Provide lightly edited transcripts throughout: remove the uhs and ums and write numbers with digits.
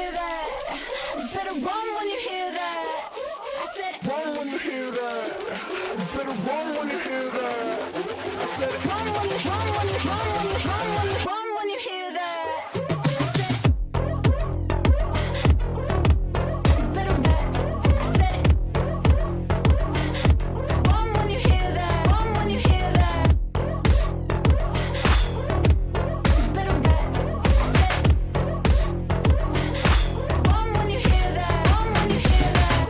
hear that. Better run when you hear that. I said, run when you hear that. Better run when you hear that. I said, run when you hear that. I said, better bet. I said, run when you hear that. Run when you hear that. Better bet. I said, run when you hear that. Run when you hear that.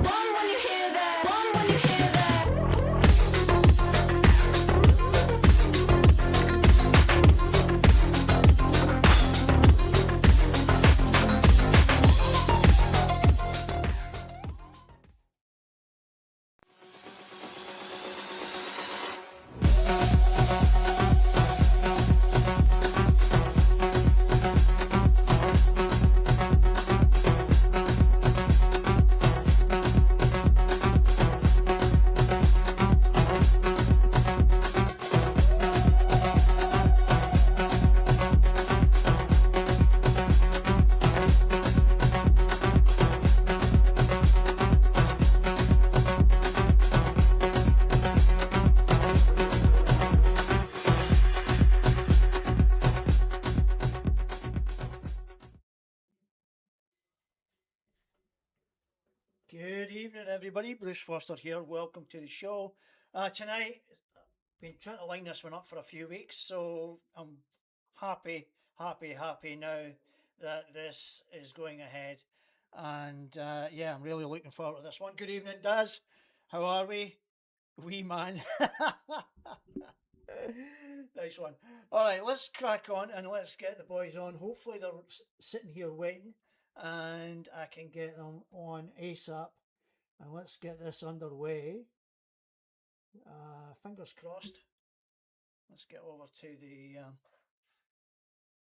Run when you hear that. Run when you hear that. Good evening, everybody. Bruce Foster here. Welcome to the show. Tonight, been trying to line this one up for a few weeks, so I'm happy now that this is going ahead. And yeah, I'm really looking forward to this one. Good evening, Daz. How are we? Wee man. Nice one. All right, let's crack on and let's get the boys on. Hopefully, they're sitting here waiting and I can get them on ASAP. And let's get this underway. Fingers crossed. Let's get over to the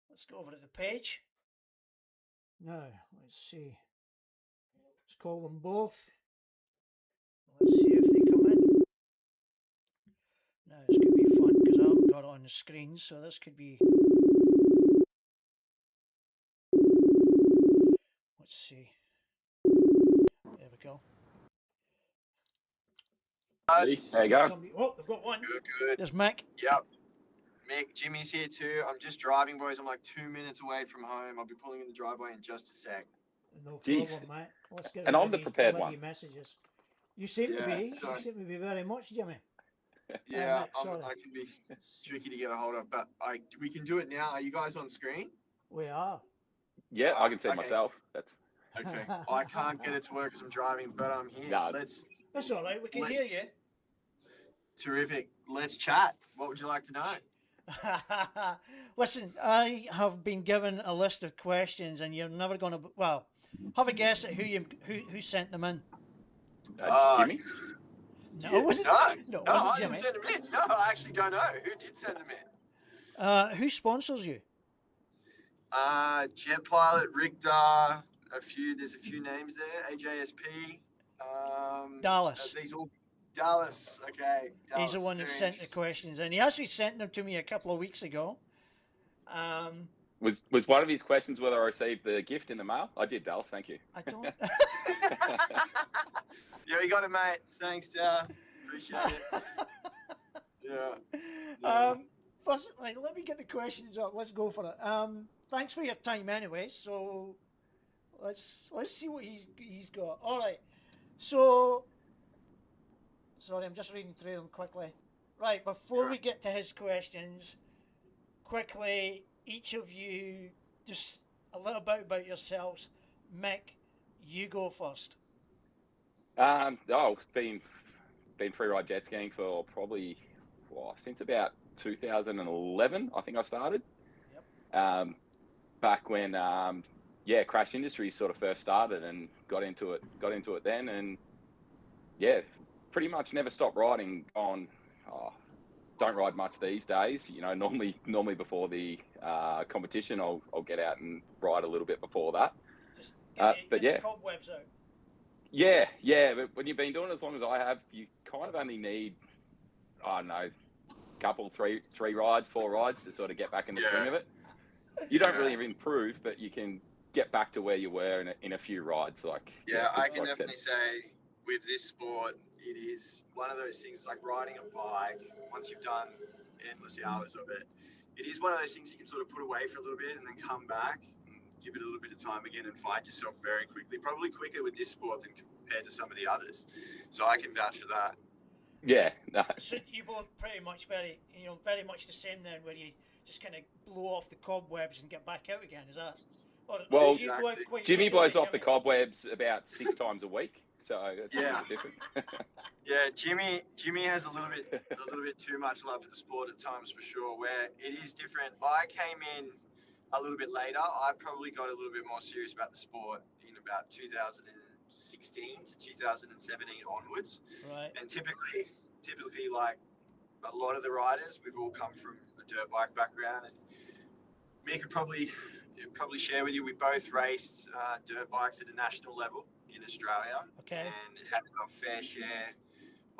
let's go over to the page. Now, let's see. Let's call them both. Let's see if they come in. Now, this could be fun because I haven't got it on the screen, so this could be. Let's see. There we go. There you go. Somebody, oh, they've got one. Good. There's Mick. Yep. Mick, Jimmy's here too. I'm just driving, boys. I'm like 2 minutes away from home. I'll be pulling in the driveway in just a sec. No Jeez. problem, mate. Let's get And I'm the these prepared bloody one. messages. You seem to Yeah, be. so- You seem to be very much, Jimmy. Yeah, Mick, sorry. I can be tricky to get a hold of, but we can do it now. Are you guys on screen? We are. Yeah, I can see Okay. myself. That's Okay. I can't get it to work because I'm driving, but I'm here. No. That's all right. We can hear you. Terrific. Let's chat. What would you like to know? Listen, I have been given a list of questions, and you're never going to. Well, have a guess at who sent them in. Jimmy. No, Yeah, it wasn't. no, No, it no, wasn't I Jimmy. didn't send them in. No, I actually don't know. Who did send them in? Who sponsors you? Jet Pilot, Richter, there's a few names there. AJSP. Dallas. These all Dallas. Okay. Dallas, He's the one that very sent the interesting. questions in. He actually sent them to me a couple of weeks ago. Was one of his questions whether I received the gift in the mail? I did, Dallas. Thank you. I don't. Yeah, you got it, mate. Thanks, Dad. Appreciate it. Yeah. First, right, let me get the questions up. Let's go for it. Thanks for your time, anyway. So let's see what he's got. All right. So sorry, I'm just reading through them quickly. Right, before we get to his questions, quickly, each of you, just a little bit about yourselves. Mick, you go first. Been freeride jet skiing for probably since about 2011. I think I started. Yep. Back when crash industry sort of first started, and got into it then, and yeah, pretty much never stopped riding on don't ride much these days. You know, normally before the competition, I'll get out and ride a little bit before that. Just But get yeah. the cobwebs out. Yeah. But when you've been doing it as long as I have, you kind of only need, I don't know, couple, three rides, 4 rides to sort of get back in the swing of it. You don't really improve, but you can get back to where you were in a few rides. Like I can definitely say with this sport, it is one of those things like riding a bike. Once you've done endless hours of it, it is one of those things you can sort of put away for a little bit and then come back and give it a little bit of time again and find yourself very quickly. Probably quicker with this sport than compared to some of the others. So I can vouch for that. Yeah. No. So you both pretty much very much the same then, where you just kind of blow off the cobwebs and get back out again. Is that? Well, you go out quite Jimmy regularly, blows off the Jimmy? cobwebs about 6 times a week, so it's a little different. Yeah, Jimmy has a little bit too much love for the sport at times for sure. Where it is different. I came in a little bit later. I probably got a little bit more serious about the sport in about 2016 to 2017 onwards. Right. And typically, like a lot of the riders, we've all come from a dirt bike background, and Mick could probably share with you, we both raced dirt bikes at a national level in Australia, and had our fair share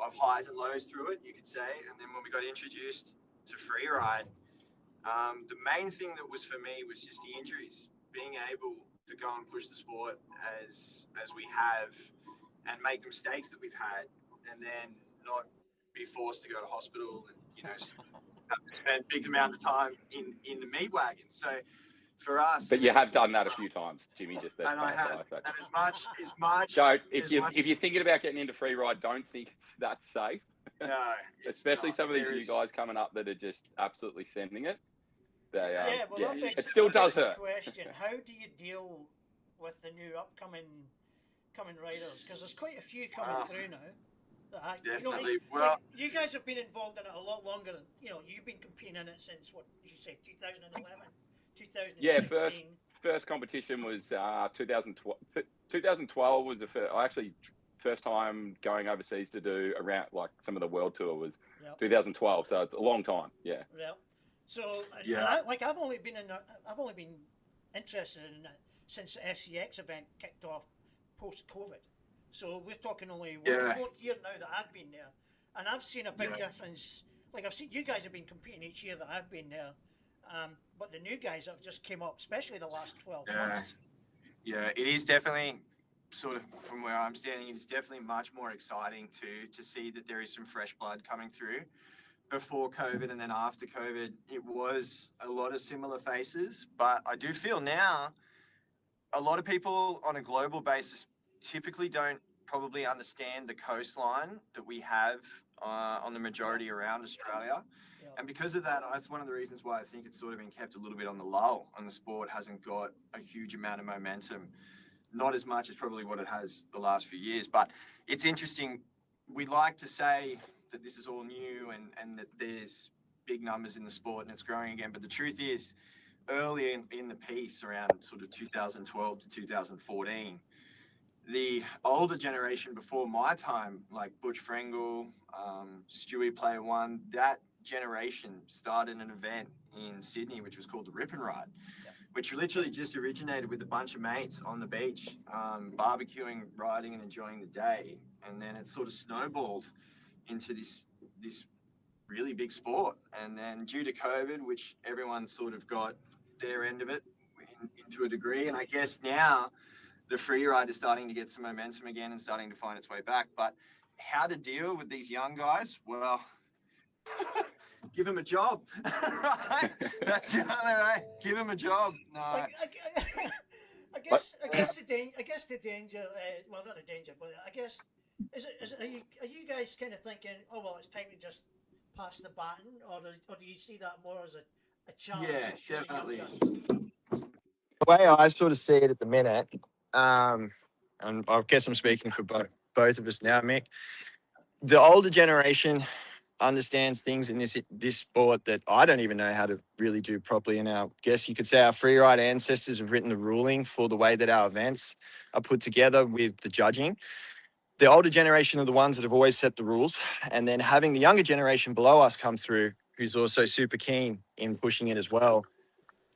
of highs and lows through it, you could say. And then when we got introduced to Freeride, the main thing that was for me was just the injuries, being able to go and push the sport as we have and make the mistakes that we've had, and then not be forced to go to hospital and spend big amount of time in the meat wagon. So for us, but you have done that a few times, Jimmy. Just that. And I have. And as much. So if you're thinking about getting into Freeride, don't think it's that safe. No, especially some of these new guys coming up that are just absolutely sending it. They, it still does hurt. Question: how do you deal with the new upcoming riders? Because there's quite a few coming through now. Definitely. You guys have been involved in it a lot longer than you've been competing in it since what did you say, 2011, 2016? Yeah, first competition was 2012. 2012 was the first time going overseas to do around like some of the world tour was 2012. So it's a long time. Yeah. Yeah. So I've only been interested in it since the SCX event kicked off post-COVID. So we're talking only the 4th year now that I've been there, and I've seen a big difference. Like I've seen you guys have been competing each year that I've been there, but the new guys have just came up, especially the last 12 months. Yeah, it is definitely sort of from where I'm standing. It's definitely much more exciting to see that there is some fresh blood coming through. Before COVID and then after COVID, it was a lot of similar faces, but I do feel now a lot of people on a global basis typically don't probably understand the coastline that we have on the majority around Australia. And because of that, that's one of the reasons why I think it's sort of been kept a little bit on the lull, and the sport hasn't got a huge amount of momentum, not as much as probably what it has the last few years. But it's interesting. We like to say that this is all new and that there's big numbers in the sport and it's growing again. But the truth is, early in the piece, around sort of 2012 to 2014, the older generation before my time, like Butch Frengel, Stewie Player One, that generation started an event in Sydney, which was called the Rip and Ride, which literally just originated with a bunch of mates on the beach, barbecuing, riding and enjoying the day. And then it sort of snowballed into this really big sport. And then due to COVID, which everyone sort of got their end of it into a degree. And I guess now the Freeride is starting to get some momentum again and starting to find its way back. But how to deal with these young guys? Well, give them a job. Right? That's the only way. Give them a job. No. I guess the danger. Well, not the danger, but I guess are you guys kind of thinking, oh well, it's time to just pass the baton, or do you see that more as a challenge? Yeah, definitely. The way I sort of see it at the minute, and I guess I'm speaking for both of us now, Mick. The older generation understands things in this sport that I don't even know how to really do properly. And I guess you could say our Freeride ancestors have written the ruling for the way that our events are put together with the judging. the older generation are the ones that have always set the rules, and then having the younger generation below us come through, who's also super keen in pushing it as well,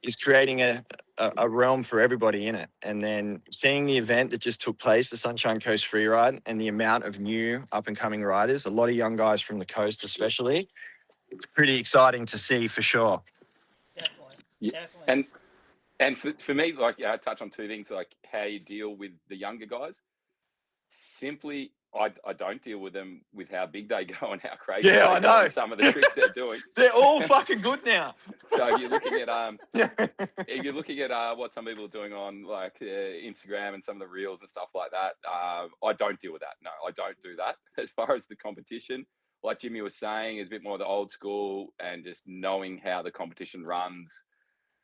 is creating a realm for everybody in it. And then seeing the event that just took place, the Sunshine Coast Freeride, and the amount of new up-and-coming riders, a lot of young guys from the coast especially, it's pretty exciting to see for sure. Definitely. Yeah. Definitely. And for me, like, I touch on two things, like how you deal with the younger guys. Simply, I don't deal with them with how big they go and how crazy they I go know. and some of the tricks they're doing. They're all fucking good now. So you're looking at what some people are doing on like Instagram and some of the reels and stuff like that. I don't deal with that. No, I don't do that. As far as the competition, like Jimmy was saying, is a bit more the old school and just knowing how the competition runs.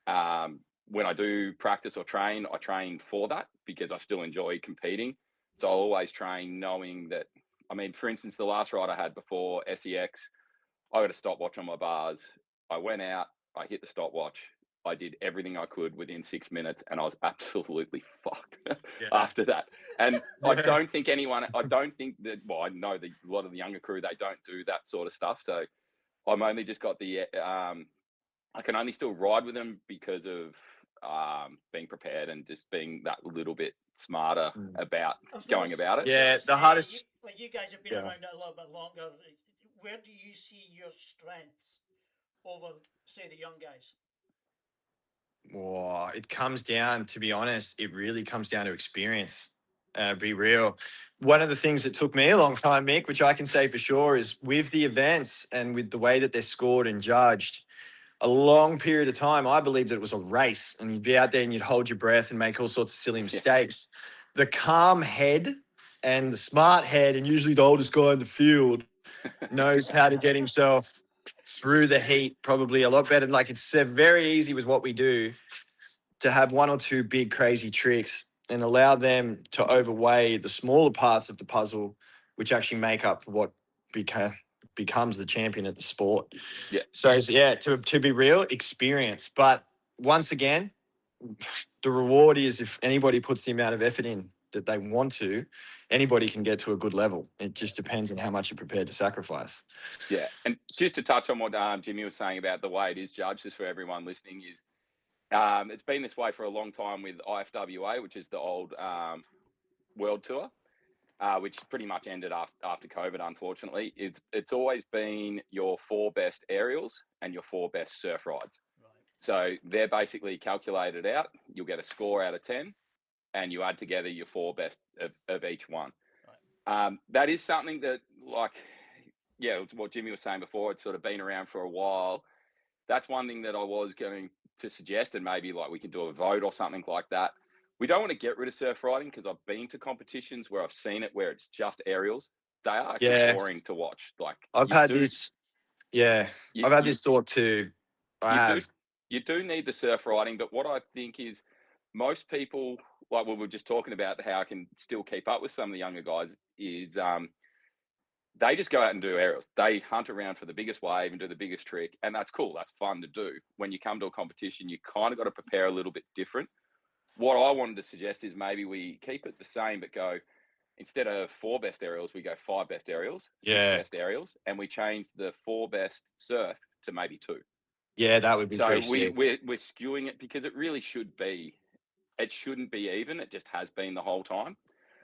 When I do practice or train, I train for that because I still enjoy competing. So I'll always train knowing that, I mean, for instance, the last ride I had before SEX, I got a stopwatch on my bars. I went out, I hit the stopwatch. I did everything I could within 6 minutes and I was absolutely fucked after that. And I don't think that, well, I know that a lot of the younger crew, they don't do that sort of stuff. So I'm only just got the, I can only still ride with them because of being prepared and just being that little bit smarter about going about it. Yeah, the hardest. You guys have been around a little bit longer. Where do you see your strengths over, say, the young guys? Oh, it comes down, to be honest, it really comes down to experience. Be real. One of the things that took me a long time, Mick, which I can say for sure, is with the events and with the way that they're scored and judged, a long period of time, I believed that it was a race and you'd be out there and you'd hold your breath and make all sorts of silly mistakes. The calm head and the smart head, and usually the oldest guy in the field, knows how to get himself through the heat probably a lot better. Like, it's very easy with what we do to have one or two big crazy tricks and allow them to overweigh the smaller parts of the puzzle, which actually make up for what becomes the champion at the sport. Yeah. So yeah, to be real, experience. But once again, the reward is if anybody puts the amount of effort in that they want to, anybody can get to a good level. It just depends on how much you're prepared to sacrifice. Yeah. And just to touch on what Jimmy was saying about the way it is judged, just for everyone listening, is it's been this way for a long time with IFWA, which is the old World Tour. Which pretty much ended after COVID, unfortunately. It's always been your 4 best aerials and your 4 best surf rides. Right. So they're basically calculated out. You'll get a score out of 10, and you add together your 4 best of each one. Right. That is something that, like, yeah, what Jimmy was saying before, it's sort of been around for a while. That's one thing that I was going to suggest, and maybe like we can do a vote or something like that. We don't want to get rid of surf riding because I've been to competitions where I've seen it where it's just aerials. They are actually boring to watch. Like, I've had this thought too. You do need the surf riding, but what I think is most people, like we were just talking about how I can still keep up with some of the younger guys, is they just go out and do aerials. They hunt around for the biggest wave and do the biggest trick, and that's cool. That's fun to do. When you come to a competition, you kind of got to prepare a little bit different. What I wanted to suggest is maybe we keep it the same, but go, instead of 4 best aerials, we go 5 best aerials, 6 best aerials, and we change the 4 best surf to maybe 2. Yeah, that would be pretty sick. We're skewing it because it really should be. It shouldn't be even. It just has been the whole time.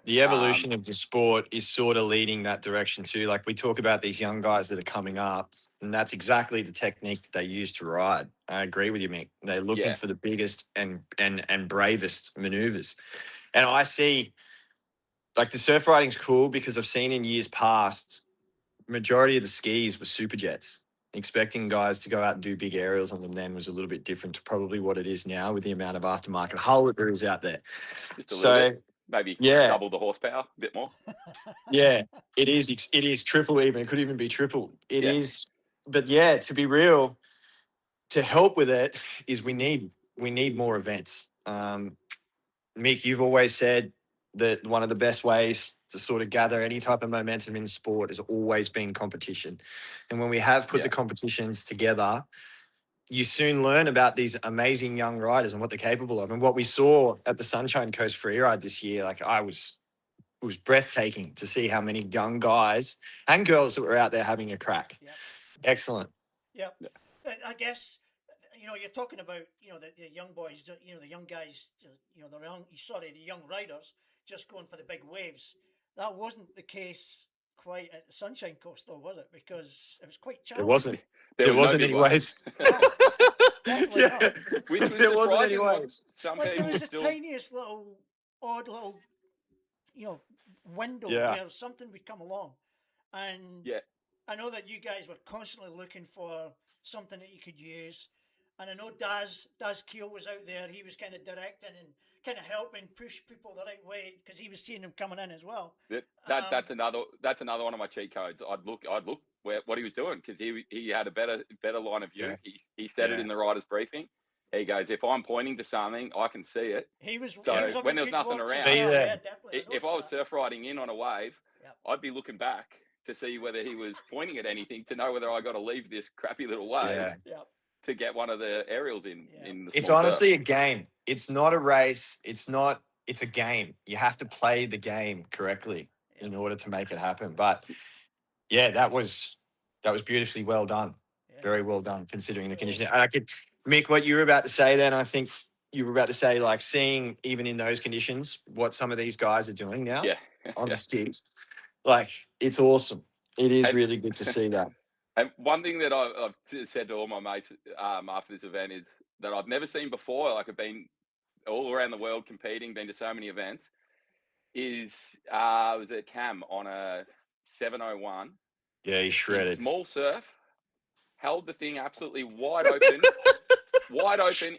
The evolution of the sport is sort of leading that direction too. Like, we talk about these young guys that are coming up, and that's exactly the technique that they use to ride. I agree with you, Mick. They're looking for the biggest and bravest maneuvers. And I see, like, the surf riding's cool because I've seen in years past, majority of the skis were super jets. Expecting guys to go out and do big aerials on them then was a little bit different to probably what it is now with the amount of aftermarket hull that there is out there. Just a little bit. Maybe double the horsepower, a bit more. Yeah, it is. It is triple even. It could even be triple. It is. But yeah, to be real, to help with it is we need more events. Mick, you've always said that one of the best ways to sort of gather any type of momentum in sport has always been competition. And when we have put the competitions together, you soon learn about these amazing young riders and what they're capable of. And what we saw at the Sunshine Coast Freeride this year, like, I was was breathtaking to see how many young guys and girls that were out there having a crack. Yep. Excellent. Yep. I guess, you're talking about, the young boys, the young guys, the young riders just going for the big waves. That wasn't the case quite at the Sunshine Coast, though, was it? Because it was quite challenging. It wasn't. There There was no wasn't big any waves. waves. Definitely Yeah. not. Which was There wasn't any surprising. waves. Some Like, there people was the still. tiniest odd little, window Yeah. where something would come along. And Yeah. I know that you guys were constantly looking for something that you could use. And I know Daz Keel was out there. He was kind of directing and kind of helping push people the right way because he was seeing them coming in as well. That's another one of my cheat codes. I'd look what he was doing because he had a better line of view. Yeah. He said it Yeah. in the riders' briefing. He goes, if I'm pointing to something, I can see it. He was. So he was when having there's good nothing walks as around, Be well. there. Yeah, definitely. If I was surf riding in on a wave, Yep. I'd be looking back to see whether he was pointing at anything to know whether I got to leave this crappy little wave Yeah. Yep. to get one of the aerials in. Yeah. In the It's small honestly surf. a game. It's not a race. It's a game. You have to play the game correctly in order to make it happen. But yeah, that was beautifully well done. Yeah. Very well done considering the It conditions. was. And Mick, what you were about to say then, I think you were about to say, like, seeing even in those conditions what some of these guys are doing now Yeah. on the sticks. Like, it's awesome. It is And- really good to see that. And one thing that I've said to all my mates after this event is that I've never seen before. Like, I've been all around the world competing, been to so many events. Was at Cam on a 701. Yeah, he's in shredded. small surf, held the thing absolutely wide open,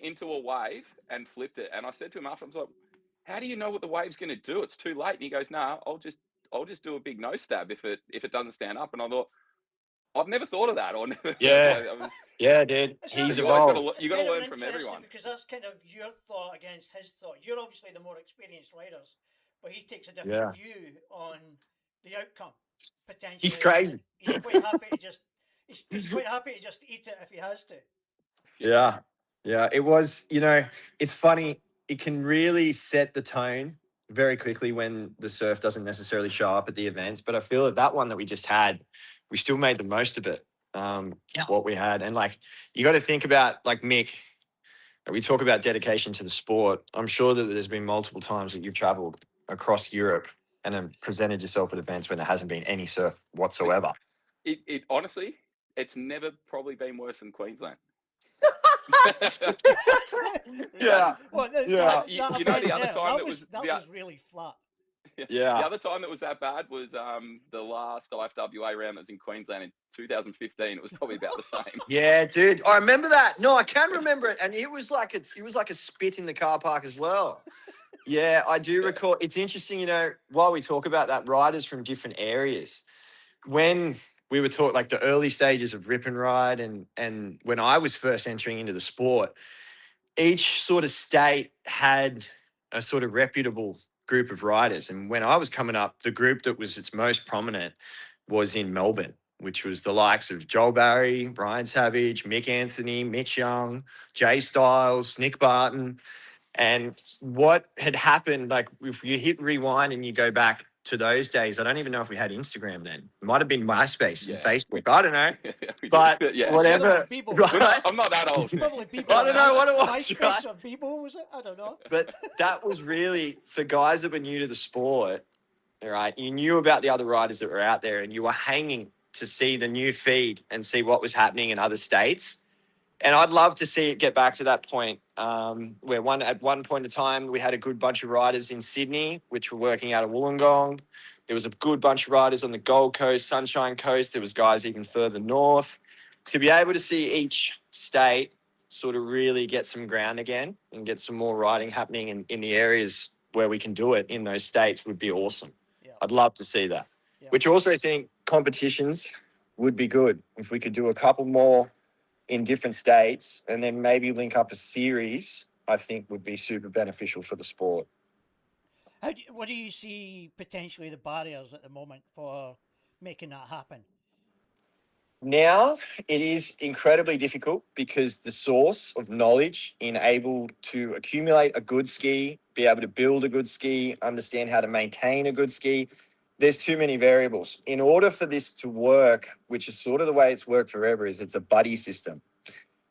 into a wave and flipped it. And I said to him after, I was like, "How do you know what the wave's going to do? It's too late." And he goes, "No, I'll just do a big nose stab if it doesn't stand up." And I thought, I've never thought of that. Or never, Yeah. Yeah, dude. It's He's not- you always evolved. gotta, It's you got to kind of learn from interesting everyone. because that's kind of your thought against his thought. You're obviously the more experienced riders, but he takes a different Yeah. view on the outcome. Potentially, He's crazy. He's quite happy to just. He's quite happy to just eat it if he has to. Yeah. Yeah. It was, it's funny. It can really set the tone very quickly when the surf doesn't necessarily show up at the events. But I feel that one that we just had, we still made the most of it, what we had. And like, you got to think about, like, Mick, we talk about dedication to the sport. I'm sure that there's been multiple times that you've traveled across Europe and then presented yourself at events when there hasn't been any surf whatsoever. It honestly, it's never probably been worse than Queensland. Yeah. Well, Yeah. You know, the other time that was really flat. Yeah. The other time that was that bad was the last IFWA round that was in Queensland in 2015. It was probably about the same. Yeah, dude. I remember that. No, I can remember it. And it was like a spit in the car park as well. Yeah, I do recall. It's interesting, while we talk about that, riders from different areas, when we were taught like the early stages of rip and ride and when I was first entering into the sport, each sort of state had a sort of reputable group of riders. And when I was coming up, the group that was its most prominent was in Melbourne, which was the likes of Joel Barry, Brian Savage, Mick Anthony, Mitch Young, Jay Styles, Nick Barton. And what had happened, like if you hit rewind and you go back to those days, I don't even know if we had Instagram then. It might have been MySpace and Facebook. I don't know. But Yeah. whatever. Bebo. Right? I'm not that old. Probably Bebo. I don't know what it was, MySpace right? or Bebo, was it? I don't know. But that was really, for guys that were new to the sport, all right, you knew about the other riders that were out there and you were hanging to see the new feed and see what was happening in other states. And I'd love to see it get back to that point where at one point in time, we had a good bunch of riders in Sydney, which were working out of Wollongong. There was a good bunch of riders on the Gold Coast, Sunshine Coast. There was guys even further north. To be able to see each state sort of really get some ground again and get some more riding happening in the areas where we can do it in those states would be awesome. Yeah. I'd love to see that. Yeah. Which also think competitions would be good if we could do a couple more in different states and then maybe link up a series, I think would be super beneficial for the sport. What do you see potentially the barriers at the moment for making that happen? Now it is incredibly difficult because the source of knowledge in able to accumulate a good ski, be able to build a good ski, understand how to maintain a good ski, there's too many variables. In order for this to work, which is sort of the way it's worked forever, is it's a buddy system.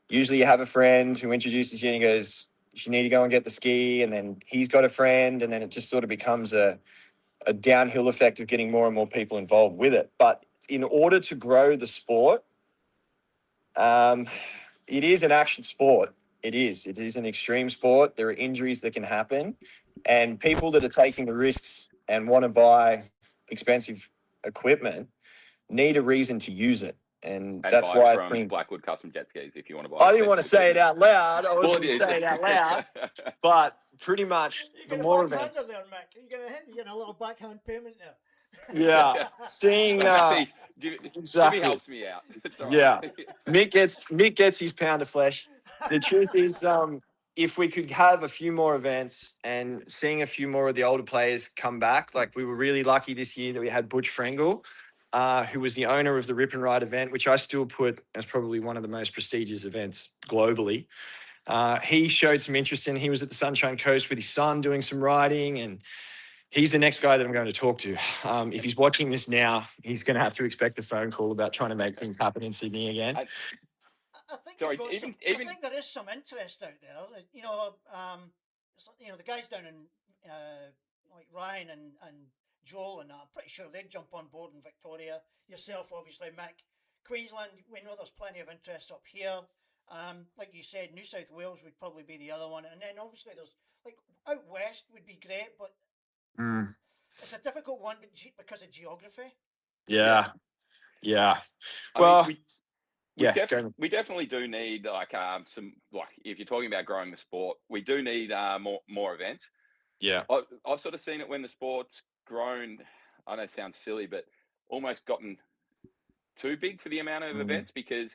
Usually you have a friend who introduces you and he goes, you need to go and get the ski, and then he's got a friend, and then it just sort of becomes a downhill effect of getting more and more people involved with it. But in order to grow the sport, it is an action sport. It is an extreme sport. There are injuries that can happen, and people that are taking the risks and want to buy expensive equipment need a reason to use it. And that's buy why I from think Blackwood Custom Jet Skis if you want to buy. I didn't want to say it out loud. I Well, wasn't going to say it out loud, but pretty much You're the getting a more backhander events. there, Mick. You're getting a little backhand payment there. Yeah, seeing Jimmy exactly. helps me out. It's all Yeah. right. Mick gets his pound of flesh. The truth is, if we could have a few more events and seeing a few more of the older players come back, like we were really lucky this year that we had Butch Frengel, who was the owner of the Rip and Ride event, which I still put as probably one of the most prestigious events globally. He showed some interest in. He was at the Sunshine Coast with his son doing some riding, and he's the next guy that I'm going to talk to. If he's watching this now, he's going to have to expect a phone call about trying to make things happen in Sydney again. I think Sorry, you've got even- I think there is some interest out there. You know, the guys down in like Ryan and Joel, and I'm pretty sure they'd jump on board in Victoria. Yourself, obviously, Mick. Queensland, we know there's plenty of interest up here. Like you said, New South Wales would probably be the other one, and then obviously there's like out west would be great, but it's a difficult one because of geography. Yeah. I Well, mean, we definitely do need like some, like if you're talking about growing the sport, we do need more events. yeah. I've sort of seen it when the sport's grown. I know it sounds silly, but almost gotten too big for the amount of events, because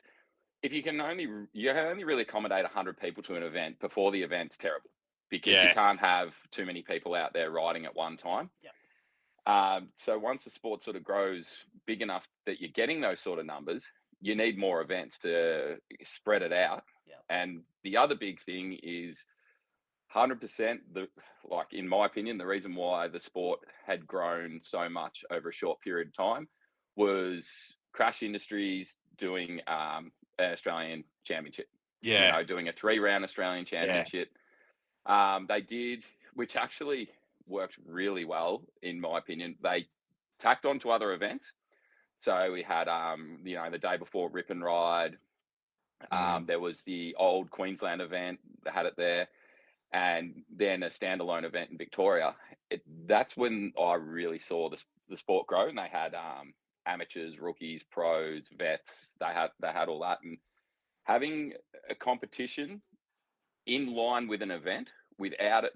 if you can only really accommodate 100 people to an event before the event's terrible, because you can't have too many people out there riding at one time. Yeah. So once the sport sort of grows big enough that you're getting those sort of numbers, you need more events to spread it out. Yeah. And the other big thing is 100%, like in my opinion, the reason why the sport had grown so much over a short period of time was Crash Industries doing an Australian championship. Yeah. You know, doing a 3-round Australian championship. They did, which actually worked really well, in my opinion. They tacked on to other events. So we had, the day before Rip and Ride, there was the old Queensland event, they had it there, and then a standalone event in Victoria. That's when I really saw the sport grow, and they had amateurs, rookies, pros, vets. They had all that, and having a competition in line with an event without it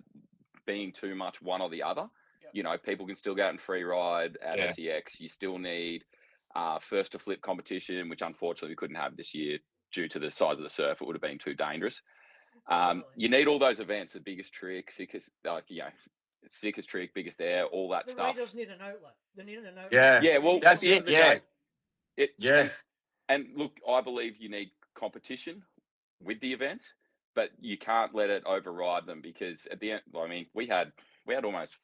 being too much one or the other. Yep. You know, people can still go out and free ride at SEX. You still need first to flip competition, which unfortunately we couldn't have this year due to the size of the surf. It would have been too dangerous. You need all those events, the biggest trick, sickest trick, biggest air, all that stuff. The riders need an outlet. They need an outlet. Yeah, well, that's it. Yeah. And look, I believe you need competition with the events, but you can't let it override them, because at the end, I mean, we had almost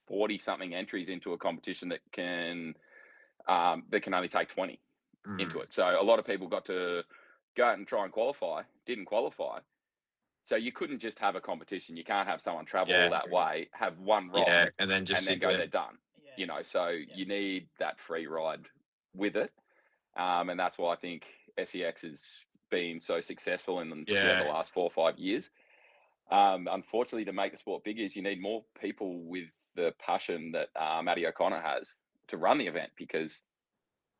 40 something entries into a competition that can only take 20 into it. So a lot of people got to go out and try and qualify, didn't qualify. So you couldn't just have a competition. You can't have someone travel all that way, have one ride, and then and then go, they're done. Yeah. You know, so you need that free ride with it. And that's why I think SEX has been so successful in the last 4 or 5 years. Unfortunately, to make the sport bigger, is you need more people with the passion that Matty O'Connor has to run the event, because,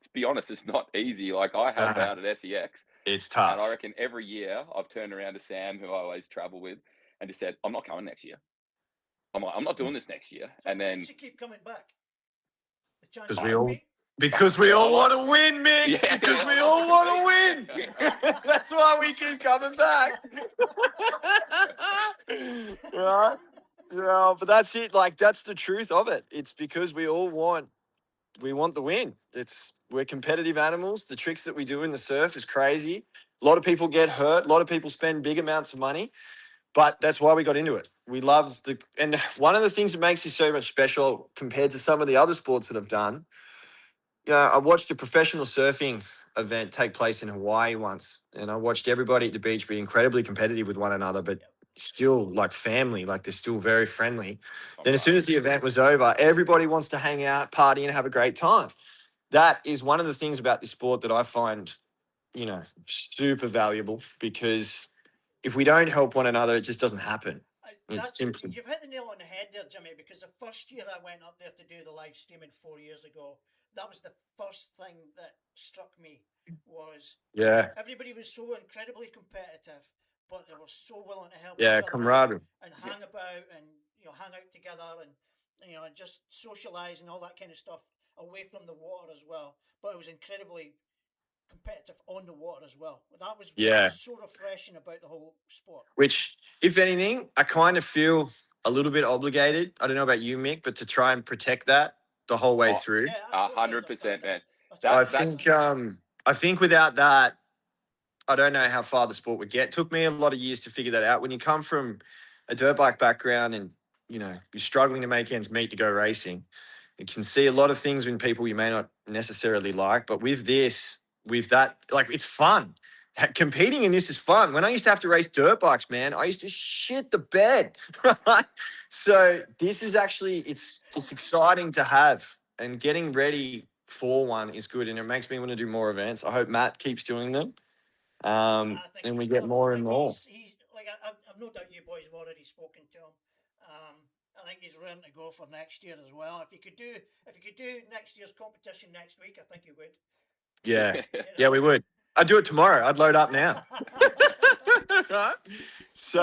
to be honest, it's not easy. Like, I help out at SEX. It's tough. And I reckon every year I've turned around to Sam, who I always travel with, and just said, I'm not coming next year. I'm like, I'm not doing this next year. So and then you keep coming back. Because we all want to win, Mick. Yeah. Because we all want to win. That's why we keep coming back. Right? Yeah, but that's it. Like, that's the truth of it. It's because we all want we want the win. We're competitive animals. The tricks that we do in the surf is crazy. A lot of people get hurt. A lot of people spend big amounts of money, but that's why we got into it. We love and one of the things that makes this so much special compared to some of the other sports that I've done. I watched a professional surfing event take place in Hawaii once, and I watched everybody at the beach be incredibly competitive with one another, but still like family, like they're still very friendly. Then as soon as the event was over, everybody wants to hang out, party, and have a great time. That is one of the things about this sport that I find, super valuable, because if we don't help one another, it just doesn't happen. It's simple. You've hit the nail on the head there, Jimmy, because the first year I went up there to do the live streaming 4 years ago, that was the first thing that struck me was everybody was so incredibly competitive, but they were so willing to help each other camaraderie and hang about and hang out together and and just socialize and all that kind of stuff away from the water as well. But it was incredibly competitive on the water as well. That was so refreshing about the whole sport. Which, if anything, I kind of feel a little bit obligated. I don't know about you, Mick, but to try and protect that the whole way through. 100%, man. I think without that, I don't know how far the sport would get. It took me a lot of years to figure that out. When you come from a dirt bike background and you're struggling to make ends meet to go racing, you can see a lot of things in people you may not necessarily like. But with that, like, it's fun. Competing in this is fun. When I used to have to race dirt bikes, man, I used to shit the bed, right? So this is actually, it's exciting to have, and getting ready for one is good, and it makes me want to do more events. I hope Matt keeps doing them, and we get more and more. He's like, I've no doubt you boys have already spoken to him. I think he's ready to go for next year as well. If you could do next year's competition next week, I think you would. Yeah, we would. I'd do it tomorrow. I'd load up now. So,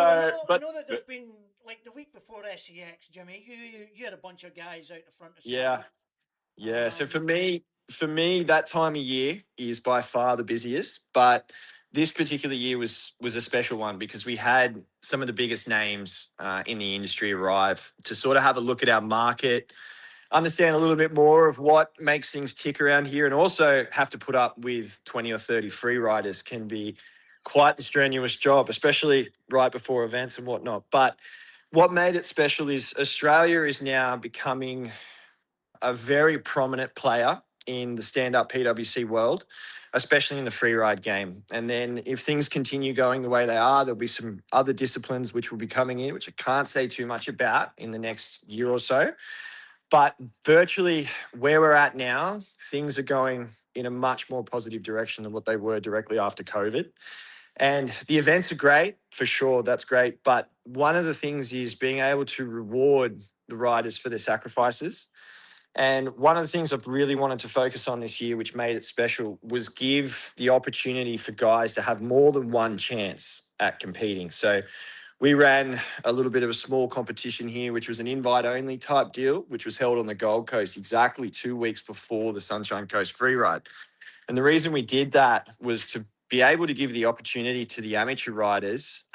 I know that there's been, like, the week before SEX, Jimmy, you had a bunch of guys out the front of the Yeah. So for me, that time of year is by far the busiest. But this particular year was a special one because we had some of the biggest names in the industry arrive to sort of have a look at our market, understand a little bit more of what makes things tick around here, and also have to put up with 20 or 30 free riders can be quite the strenuous job, especially right before events and whatnot. But what made it special is Australia is now becoming a very prominent player in the stand-up PWC world, especially in the freeride game. And then if things continue going the way they are, there'll be some other disciplines which will be coming in, which I can't say too much about in the next year or so. But virtually where we're at now, things are going in a much more positive direction than what they were directly after COVID. And the events are great, for sure, that's great. But one of the things is being able to reward the riders for their sacrifices. And one of the things I've really wanted to focus on this year, which made it special, was give the opportunity for guys to have more than one chance at competing. So we ran a little bit of a small competition here, which was an invite-only type deal, which was held on the Gold Coast exactly 2 weeks before the Sunshine Coast Freeride. And the reason we did that was to be able to give the opportunity to the amateur riders,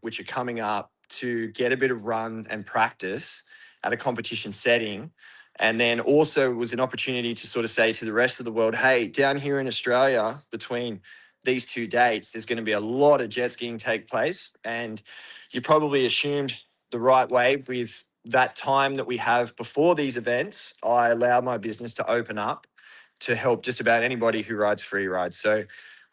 which are coming up, to get a bit of run and practice at a competition setting. And then also it was an opportunity to sort of say to the rest of the world, hey, down here in Australia, between these two dates, there's going to be a lot of jet skiing take place. And you probably assumed the right way with that time that we have before these events. I allow my business to open up to help just about anybody who rides Freeride. So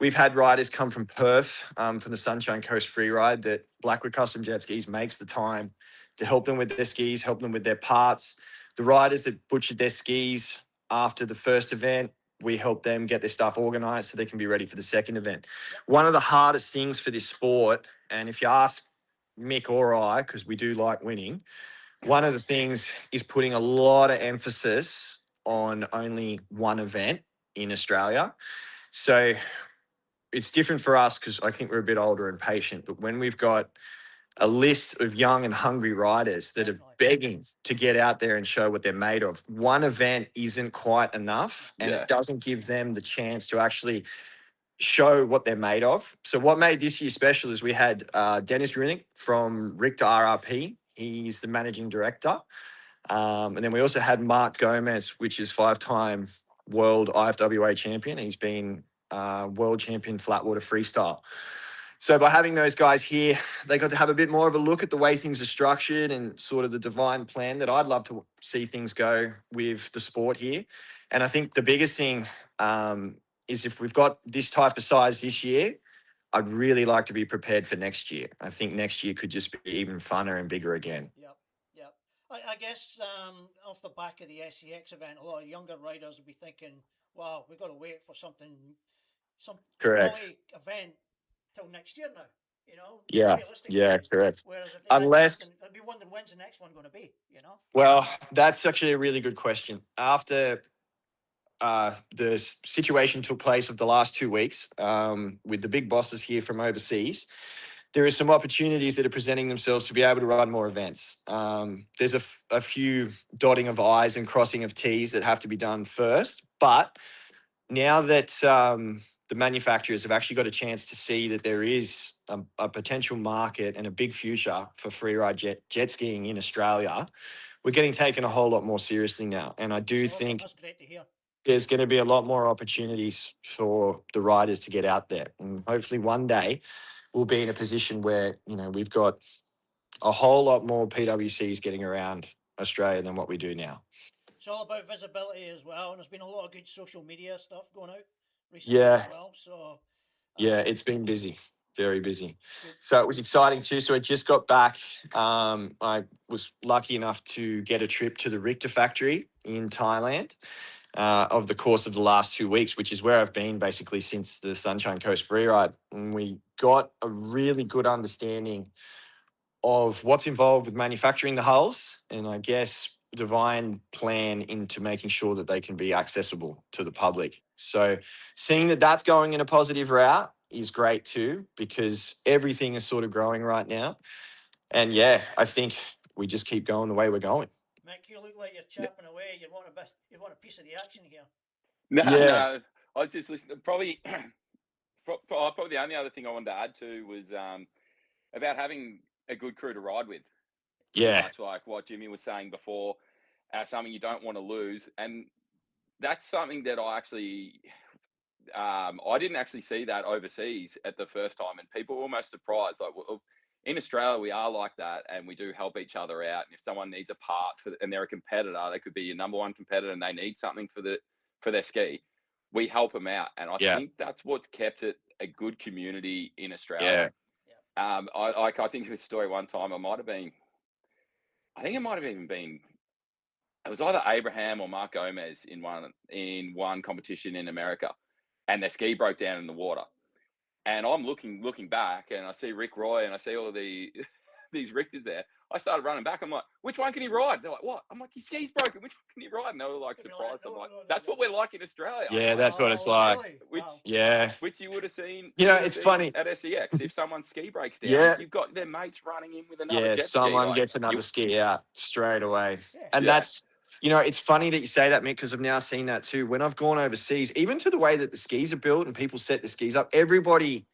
we've had riders come from Perth, from the Sunshine Coast Freeride, that Blackwood Custom Jet Skis makes the time to help them with their skis, help them with their parts. The riders that butchered their skis after the first event, we help them get their stuff organised so they can be ready for the second event. One of the hardest things for this sport, and if you ask Mick or I, because we do like winning, one of the things is putting a lot of emphasis on only one event in Australia. So it's different for us because I think we're a bit older and patient, but when we've got a list of young and hungry riders that are begging to get out there and show what they're made of, one event isn't quite enough, and it doesn't give them the chance to actually show what they're made of. So what made this year special is we had Dennis Runick from Richter RRP. He's the managing director. And then we also had Mark Gomez, which is 5-time world IFWA champion. He's been world champion flatwater freestyle. So by having those guys here, they got to have a bit more of a look at the way things are structured and sort of the divine plan that I'd love to see things go with the sport here. And I think the biggest thing is if we've got this type of size this year, I'd really like to be prepared for next year. I think next year could just be even funner and bigger again. Yep, yep. I guess off the back of the SEX event, a lot of younger riders will be thinking, wow, we've got to wait for some Correct. quality event till next year now, you know? Yeah, realistically. yeah, correct. Whereas if they Unless, they'll be wondering when's the next one going to be, you know? well, that's actually a really good question. After the situation took place of the last 2 weeks with the big bosses here from overseas, there are some opportunities that are presenting themselves to be able to run more events. There's a few dotting of I's and crossing of T's that have to be done first. But now that the manufacturers have actually got a chance to see that there is a potential market and a big future for freeride jet skiing in Australia, we're getting taken a whole lot more seriously now. And I do Awesome. think That's great to hear. there's going to be a lot more opportunities for the riders to get out there. And hopefully one day we'll be in a position where, you know, we've got a whole lot more PWCs getting around Australia than what we do now. It's all about visibility as well, and there's been a lot of good social media stuff going out recently Yeah. as well. So Yeah, it's been busy, very busy. So it was exciting too. So I just got back. I was lucky enough to get a trip to the Richter factory in Thailand of the course of the last 2 weeks, which is where I've been basically since the Sunshine Coast Freeride. And we got a really good understanding of what's involved with manufacturing the hulls and I guess divine plan into making sure that they can be accessible to the public. So seeing that that's going in a positive route is great too, because everything is sort of growing right now. And yeah, I think we just keep going the way we're going. Mick, you look like you're chapping away. You want a piece of the action here. No, Yeah. no. I was just listening. Probably the only other thing I wanted to add to was about having a good crew to ride with. Yeah. Much like what Jimmy was saying before, something you don't want to lose. And that's something that I actually, I didn't actually see that overseas at the first time. And people were almost surprised. Like, well, in Australia, we are like that, and we do help each other out. And if someone needs a part and they're a competitor, they could be your number one competitor, and they need something for their ski, we help them out. And I think that's what's kept it a good community in Australia. Yeah. I think of a story one time. It might have even been. It was either Abraham or Mark Gomez in one competition in America, and their ski broke down in the water. And I'm looking back, and I see Rick Roy, and I see all of these Richters there. I started running back. I'm like, which one can he ride? They're like, what? I'm like, his ski's broken. Which one can he ride? And they were like surprised. I'm like, that's what we're like in Australia. Yeah, that's what it's like. Really? Which you would have seen. You know, it's funny at SEX. If someone's ski breaks down, you've got their mates running in with another jet ski. Someone gets another ski out straight away. Yeah. And that's, you know, it's funny that you say that, Mick, because I've now seen that too. When I've gone overseas, even to the way that the skis are built and people set the skis up, everybody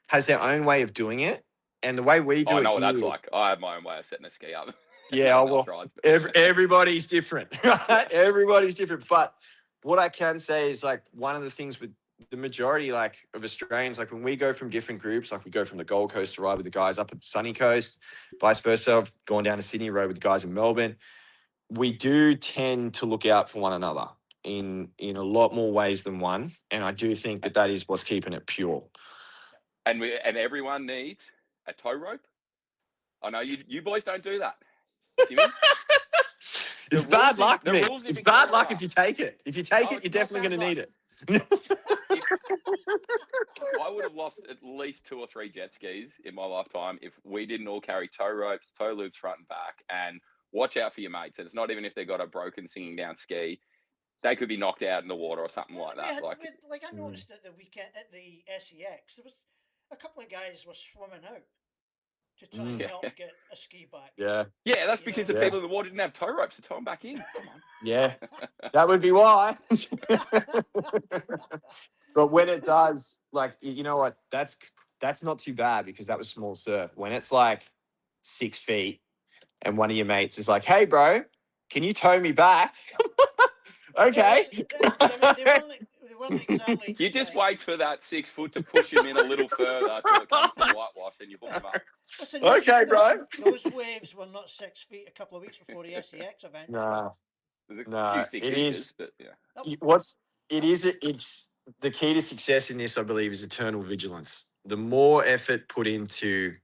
has their own way of doing it. And the way we do it, I know what that's like. I have my own way of setting a ski up. Yeah, well, everybody's different, right? Everybody's different. But what I can say is, like, one of the things with the majority, like, of Australians, like when we go from different groups, like we go from the Gold Coast to ride with the guys up at the Sunny Coast, vice versa, I've gone down to Sydney, ride with the guys in Melbourne. We do tend to look out for one another in a lot more ways than one. And I do think that is what's keeping it pure. And everyone needs a tow rope. I know you boys don't do that. It's bad luck, Mick. It's bad luck if you take it. If you take it, you're definitely going to need it. I would have lost at least 2 or 3 jet skis in my lifetime if we didn't all carry tow ropes, tow loops front and back, and watch out for your mates. And it's not even if they've got a broken singing down ski. They could be knocked out in the water or something like that. I noticed at the weekend at the SEX, there was a couple of guys were swimming out to try and help get a ski back. Yeah, that's because the people in the water didn't have tow ropes to tow them back in. Come on. Yeah, that would be why. But when it does, like, you know what, that's not too bad because that was small surf. When it's like 6 feet and one of your mates is like, hey, bro, Can you tow me back? Okay. They weren't exactly. You just wait for that 6 foot to push him in a little further till it comes to whitewash and you hook him up. Listen, Okay, bro. Those waves were not 6 feet a couple of weeks before the SEX event. Nah, There's a nah. few 6 It inches, is. but yeah. It's the key to success in this, I believe, is eternal vigilance. The more effort put into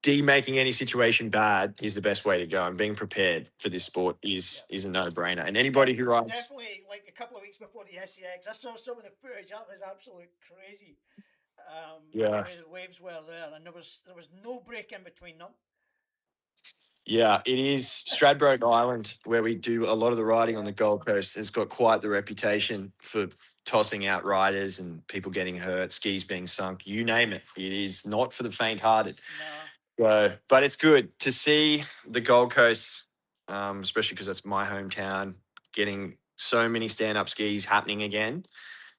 making any situation bad is the best way to go. And being prepared for this sport is a no-brainer. And anybody who rides, definitely, like a couple of weeks before the SEX, I saw some of the footage. That was absolutely crazy. The way the waves were there, and there was no break in between them. yeah, it is. Stradbroke Island, where we do a lot of the riding on the Gold Coast, has got quite the reputation for tossing out riders and people getting hurt, skis being sunk, you name it. It is not for the faint-hearted. No. But it's good to see the Gold Coast, especially because that's my hometown, getting so many stand-up skis happening again.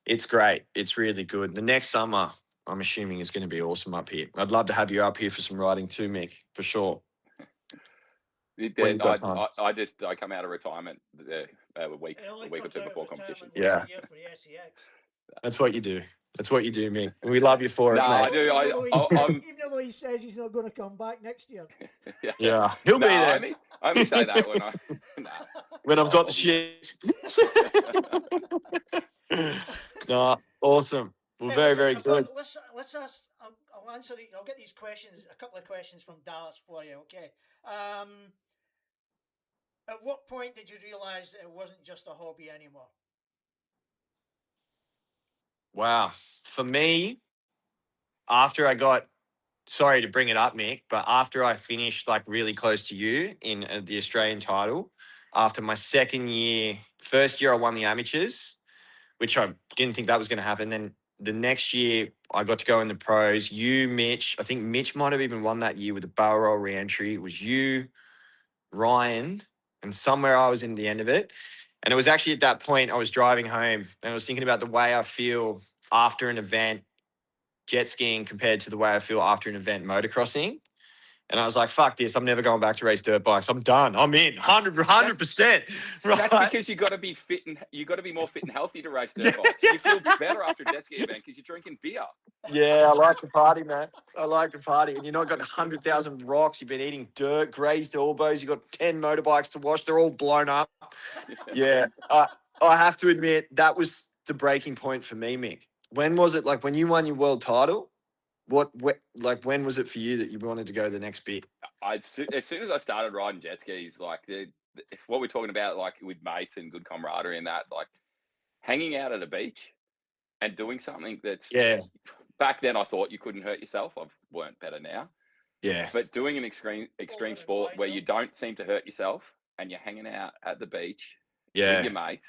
It's great. It's really good. The next summer, I'm assuming, is going to be awesome up here. I'd love to have you up here for some riding too, Mick, for sure. I come out of retirement a week or two before competition. Yeah. For the SEX. That's what you do. That's what you do, Mick. And we love you for it, mate. I do. Even though he says he's not going to come back next year. Yeah. He'll be there. I only say that when I've got the shit. No, awesome. Well, very, very good. Let's ask. I'll answer. I'll get these questions. A couple of questions from Dallas for you. Okay. At what point did you realise it wasn't just a hobby anymore? Wow. For me, after I got, sorry to bring it up, Mick, but after I finished like really close to you in the Australian title, after my first year I won the amateurs, which I didn't think that was going to happen. Then the next year I got to go in the pros. You, Mitch, I think Mitch might have even won that year with the barrel roll re-entry. It was you, Ryan, and somewhere I was in the end of it. And it was actually at that point I was driving home and I was thinking about the way I feel after an event jet skiing compared to the way I feel after an event motocrossing. And I was like, fuck this. I'm never going back to race dirt bikes. I'm done. I'm in 100%. Right? That's because you got to be fit and you got to be more fit and healthy to race dirt bikes. You feel better after a jet ski event because you're drinking beer. Yeah, I like to party, man. I like to party. And you've not got 100,000 rocks. You've been eating dirt, grazed elbows. You've got 10 motorbikes to wash. They're all blown up. Yeah. I have to admit, that was the breaking point for me, Mick. When was it? Like when you won your world title? When was it for you that you wanted to go the next bit? As soon as I started riding jet skis, like what we're talking about, like with mates and good camaraderie and that, like hanging out at a beach and doing something that's back then I thought you couldn't hurt yourself. I've learned better now. Yeah. But doing an extreme sport where you don't seem to hurt yourself and you're hanging out at the beach with your mates,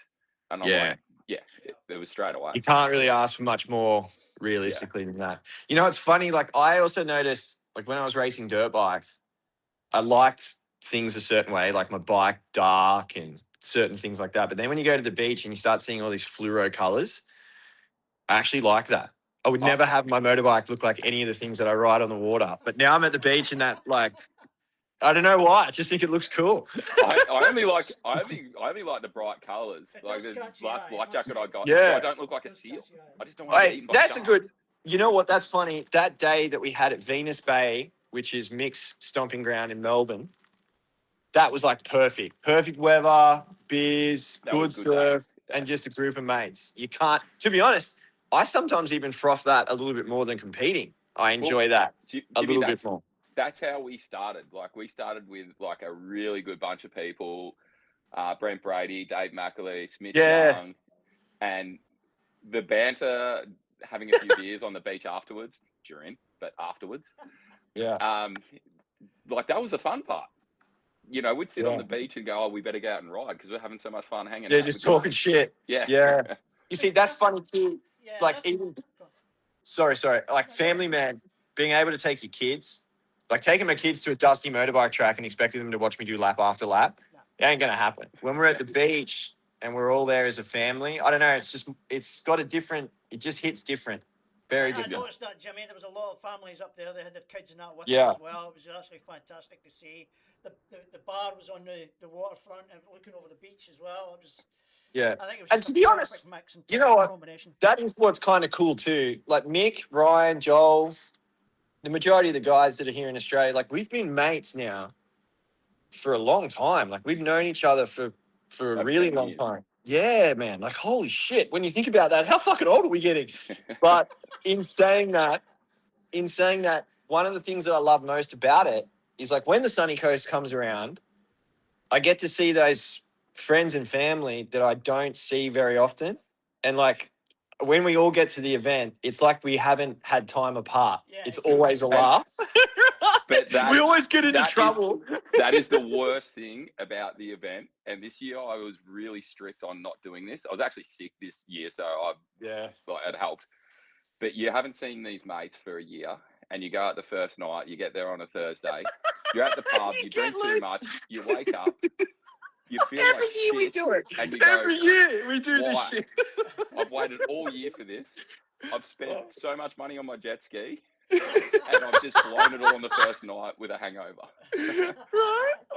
and I'm like, it was straight away. You can't really ask for much more realistically than that. You know, it's funny. Like I also noticed, like when I was racing dirt bikes, I liked things a certain way, like my bike dark and certain things like that. But then when you go to the beach and you start seeing all these fluoro colors, I actually like that. I would never have my motorbike look like any of the things that I ride on the water. But now I'm at the beach and that, like, I don't know why. I just think it looks cool. I only like the bright colours. Like the last light jacket I got. So I don't look like a seal. I just don't want to be eaten by that's sharks. a good. You know what? That's funny. That day that we had at Venus Bay, which is Mick's stomping ground in Melbourne, that was like perfect. Perfect weather, beers, good surf, and just a group of mates. You can't. To be honest, I sometimes even froth that a little bit more than competing. I enjoy that a little bit more. That's how we started. Like we started with like a really good bunch of people, Brent Brady, Dave McAlee, Smith Young, and the banter, having a few beers on the beach afterwards, but afterwards. Yeah. Like that was the fun part. You know, we'd sit on the beach and go, oh, we better go out and ride because we're having so much fun hanging out. Yeah, just talking shit. Yeah. You see, that's funny too. Like even, sorry. Like family man, being able to take your kids, like taking my kids to a dusty motorbike track and expecting them to watch me do lap after lap, it ain't going to happen. When we're at the beach and we're all there as a family, I don't know, it's got a different, it just hits different. Very different. I noticed that, Jimmy. There was a lot of families up there. They had their kids and that with them as well. It was actually fantastic to see. the bar was on the waterfront and looking over the beach as well. It was. Yeah. I think it was And just to a be perfect honest, mix and you know what? combination. That is what's kind of cool too. Like Mick, Ryan, Joel, the majority of the guys that are here in Australia, like we've been mates now for a long time. Like we've known each other for a Over really 10 long years. time. Yeah, man. Like holy shit. When you think about that, how fucking old are we getting? But in saying that, one of the things that I love most about it is like when the sunny coast comes around, I get to see those friends and family that I don't see very often. And like when we all get to the event, it's like we haven't had time apart. Yeah, It's if you- always a laugh. But we always get into that is- trouble. That is the worst thing about the event. And this year I was really strict on not doing this. I was actually sick this year, so it helped. But you haven't seen these mates for a year, and you go out the first night, you get there on a Thursday, you're at the pub, you drink too much, you wake up, you feel Every like year we shit, do it. and you Every go, year we do this why? shit. I've waited all year for this. I've spent so much money on my jet ski, and I've just blown it all on the first night with a hangover. Right?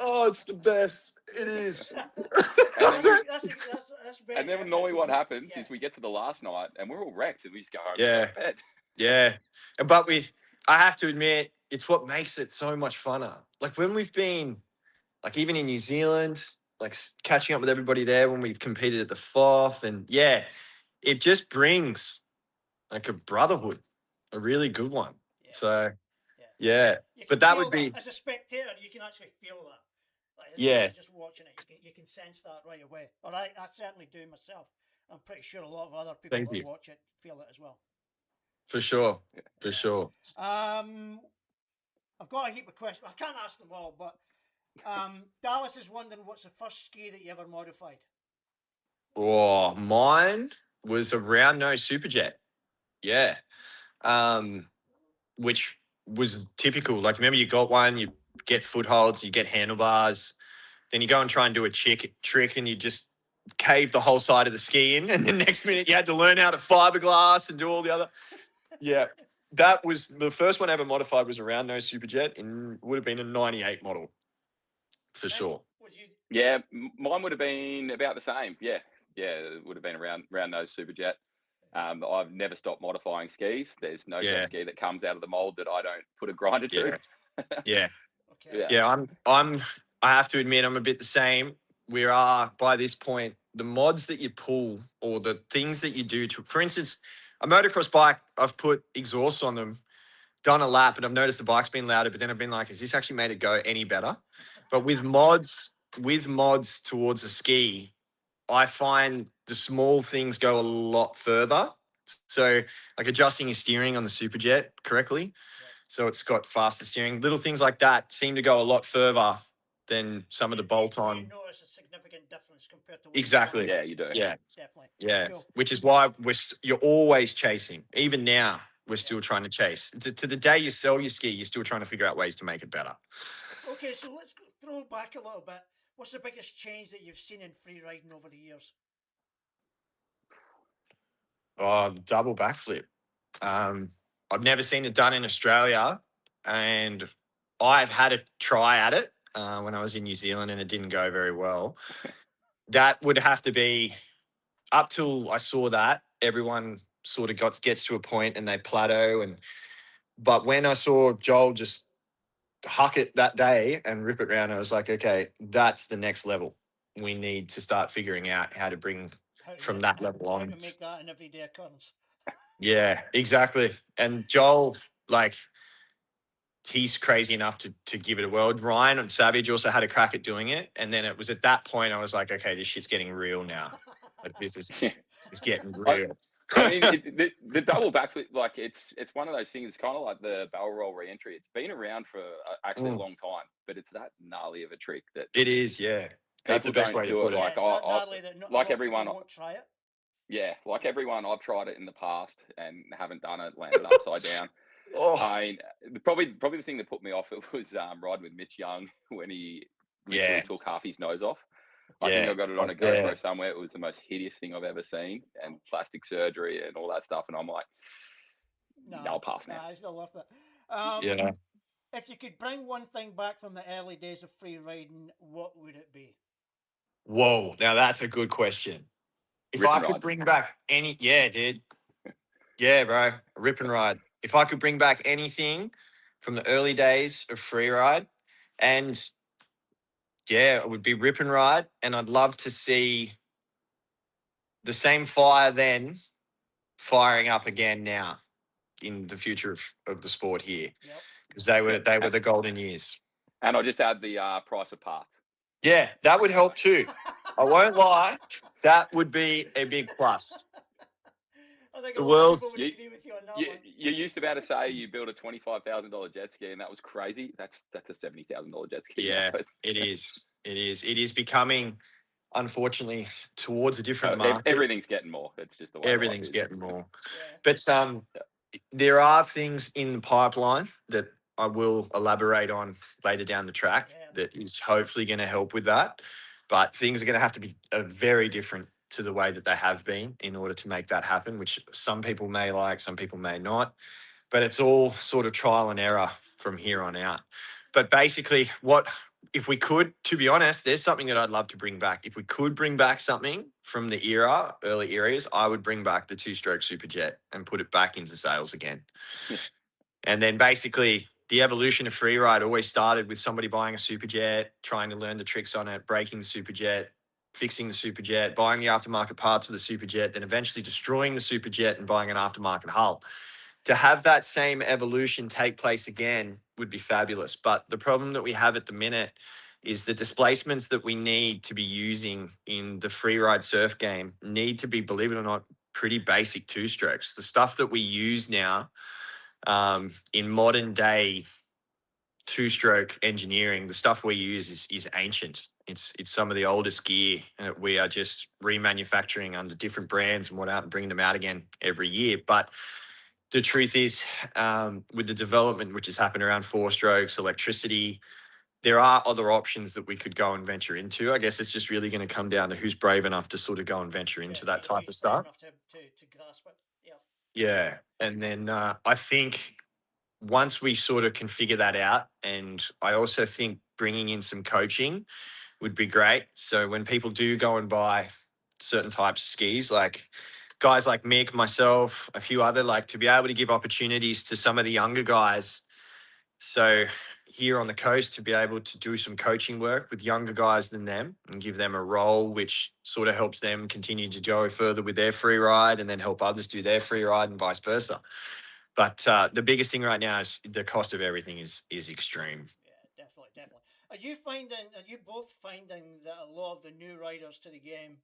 Oh, it's the best. It is. And then, that's very and then good. normally what happens Yeah. is we get to the last night and we're all wrecked and we just go home Yeah. and go to bed. Yeah. But I have to admit, it's what makes it so much funner. Like when we've been, like even in New Zealand, like catching up with everybody there when we've competed at the FOF, and yeah, it just brings like a brotherhood, a really good one. Yeah. So Yeah. yeah, but that would be as a spectator, you can actually feel that. Like, Yeah. just watching it, you can sense that right away. Or I certainly do myself. I'm pretty sure a lot of other people Thank that you. watch it feel it as well. for sure, for sure. I've got a heap of questions. I can't ask them all, but Dallas is wondering what's the first ski that you ever modified? Oh, mine was a round nose superjet. Yeah. Which was typical. Like, remember, you got one, you get footholds, you get handlebars, then you go and try and do a trick and you just cave the whole side of the ski in. And the next minute you had to learn how to fiberglass and do all the other. Yeah. That was the first one I ever modified was a round nose superjet and would have been a 98 model for sure. Would you? Yeah, mine would have been about the same. Yeah, it would have been a round nose superjet. I've never stopped modifying skis. There's no jet ski that comes out of the mold that I don't put a grinder to. Yeah. Okay. Yeah, I have to admit I'm a bit the same. We are by this point, the mods that you pull or the things that you do to, for instance, a motocross bike, I've put exhausts on them, done a lap, and I've noticed the bike's been louder, but then I've been like, has this actually made it go any better? But with mods towards a ski, I find the small things go a lot further. So like adjusting your steering on the Superjet correctly. So it's got faster steering. Little things like that seem to go a lot further than some of the bolt-on. You notice a significant difference compared to what Exactly. Yeah, you do. Yeah. Definitely. Yeah. Cool. Which is why you're always chasing. Even now, we're still trying to chase. To the day you sell your ski, you're still trying to figure out ways to make it better. Okay, so let's throw back a little bit. What's the biggest change that you've seen in free riding over the years? Oh, the double backflip. I've never seen it done in Australia, and I've had a try at it when I was in New Zealand, and it didn't go very well. That would have to be up till I saw that. Everyone sort of gets to a point and they plateau. But when I saw Joel just huck it that day and rip it around, I was like, okay, that's the next level. We need to start figuring out how to bring from that level on. How to make that an everyday occurrence. Yeah, exactly. And Joel, like, he's crazy enough to give it a whirl. Ryan and Savage also had a crack at doing it. And then it was at that point I was like, okay, this shit's getting real now. Like, this is getting real. I mean, the double backflip, like it's one of those things. It's kind of like the barrel roll re-entry. It's been around for actually a long time, but it's that gnarly of a trick that it is. Yeah, that's the best way to put it. Like everyone, won't try it. Yeah, like everyone, I've tried it in the past and haven't done it. Landed upside down. Oh. I mean, probably the thing that put me off it was riding with Mitch Young when he literally took half his nose off. I think I got it on a GoPro somewhere. It was the most hideous thing I've ever seen, and plastic surgery and all that stuff. And I'm like, no, I'll pass now. It's not worth it. Yeah. If you could bring one thing back from the early days of free riding, what would it be? Whoa, now that's a good question. If Rip I and could ride. bring back yeah, dude. Yeah, bro. Rip and ride. If I could bring back anything from the early days of freeride, and yeah, it would be rip and ride. And I'd love to see the same fire then firing up again now in the future of the sport here. Yep. Because they were the golden years. And I'll just add the price of parts. Yeah, that would help too. I won't lie. That would be a big plus. I think The a lot of world's- people would agree with you on that one. You used to be able to say you built a $25,000 jet ski, and that was crazy. That's a $70,000 jet ski. Yeah, it is. It is. It is becoming, unfortunately, towards a different market. Everything's getting more. It's just the way Everything's life is. getting more. Yeah. But there are things in the pipeline that I will elaborate on later down the track that is hopefully going to help with that. But things are going to have to be very different to the way that they have been in order to make that happen, which some people may like, some people may not. But it's all sort of trial and error from here on out. But basically, if we could, to be honest, there's something that I'd love to bring back. If we could bring back something from the early eras, I would bring back the 2-stroke Superjet and put it back into sales again. And then basically the evolution of freeride always started with somebody buying a Superjet, trying to learn the tricks on it, breaking the Superjet, fixing the Superjet, buying the aftermarket parts for the Superjet, then eventually destroying the Superjet and buying an aftermarket hull. To have that same evolution take place again would be fabulous. But the problem that we have at the minute is the displacements that we need to be using in the freeride surf game need to be, believe it or not, pretty basic 2-strokes. The stuff that we use now in modern day 2-stroke engineering, the stuff we use is ancient. It's some of the oldest gear that we are just remanufacturing under different brands and whatnot and bringing them out again every year. But the truth is, with the development which has happened around 4-strokes, electricity, there are other options that we could go and venture into. I guess it's just really going to come down to who's brave enough to sort of go and venture into that type of stuff. Enough to grasp it. Yeah. And then I think once we sort of can figure that out, and I also think bringing in some coaching would be great. So when people do go and buy certain types of skis, like guys like Mick, myself, a few other, like to be able to give opportunities to some of the younger guys. So here on the coast, to be able to do some coaching work with younger guys than them and give them a role, which sort of helps them continue to go further with their free ride and then help others do their free ride and vice versa. But the biggest thing right now is the cost of everything is extreme. Yeah, definitely. Are you both finding that a lot of the new riders to the game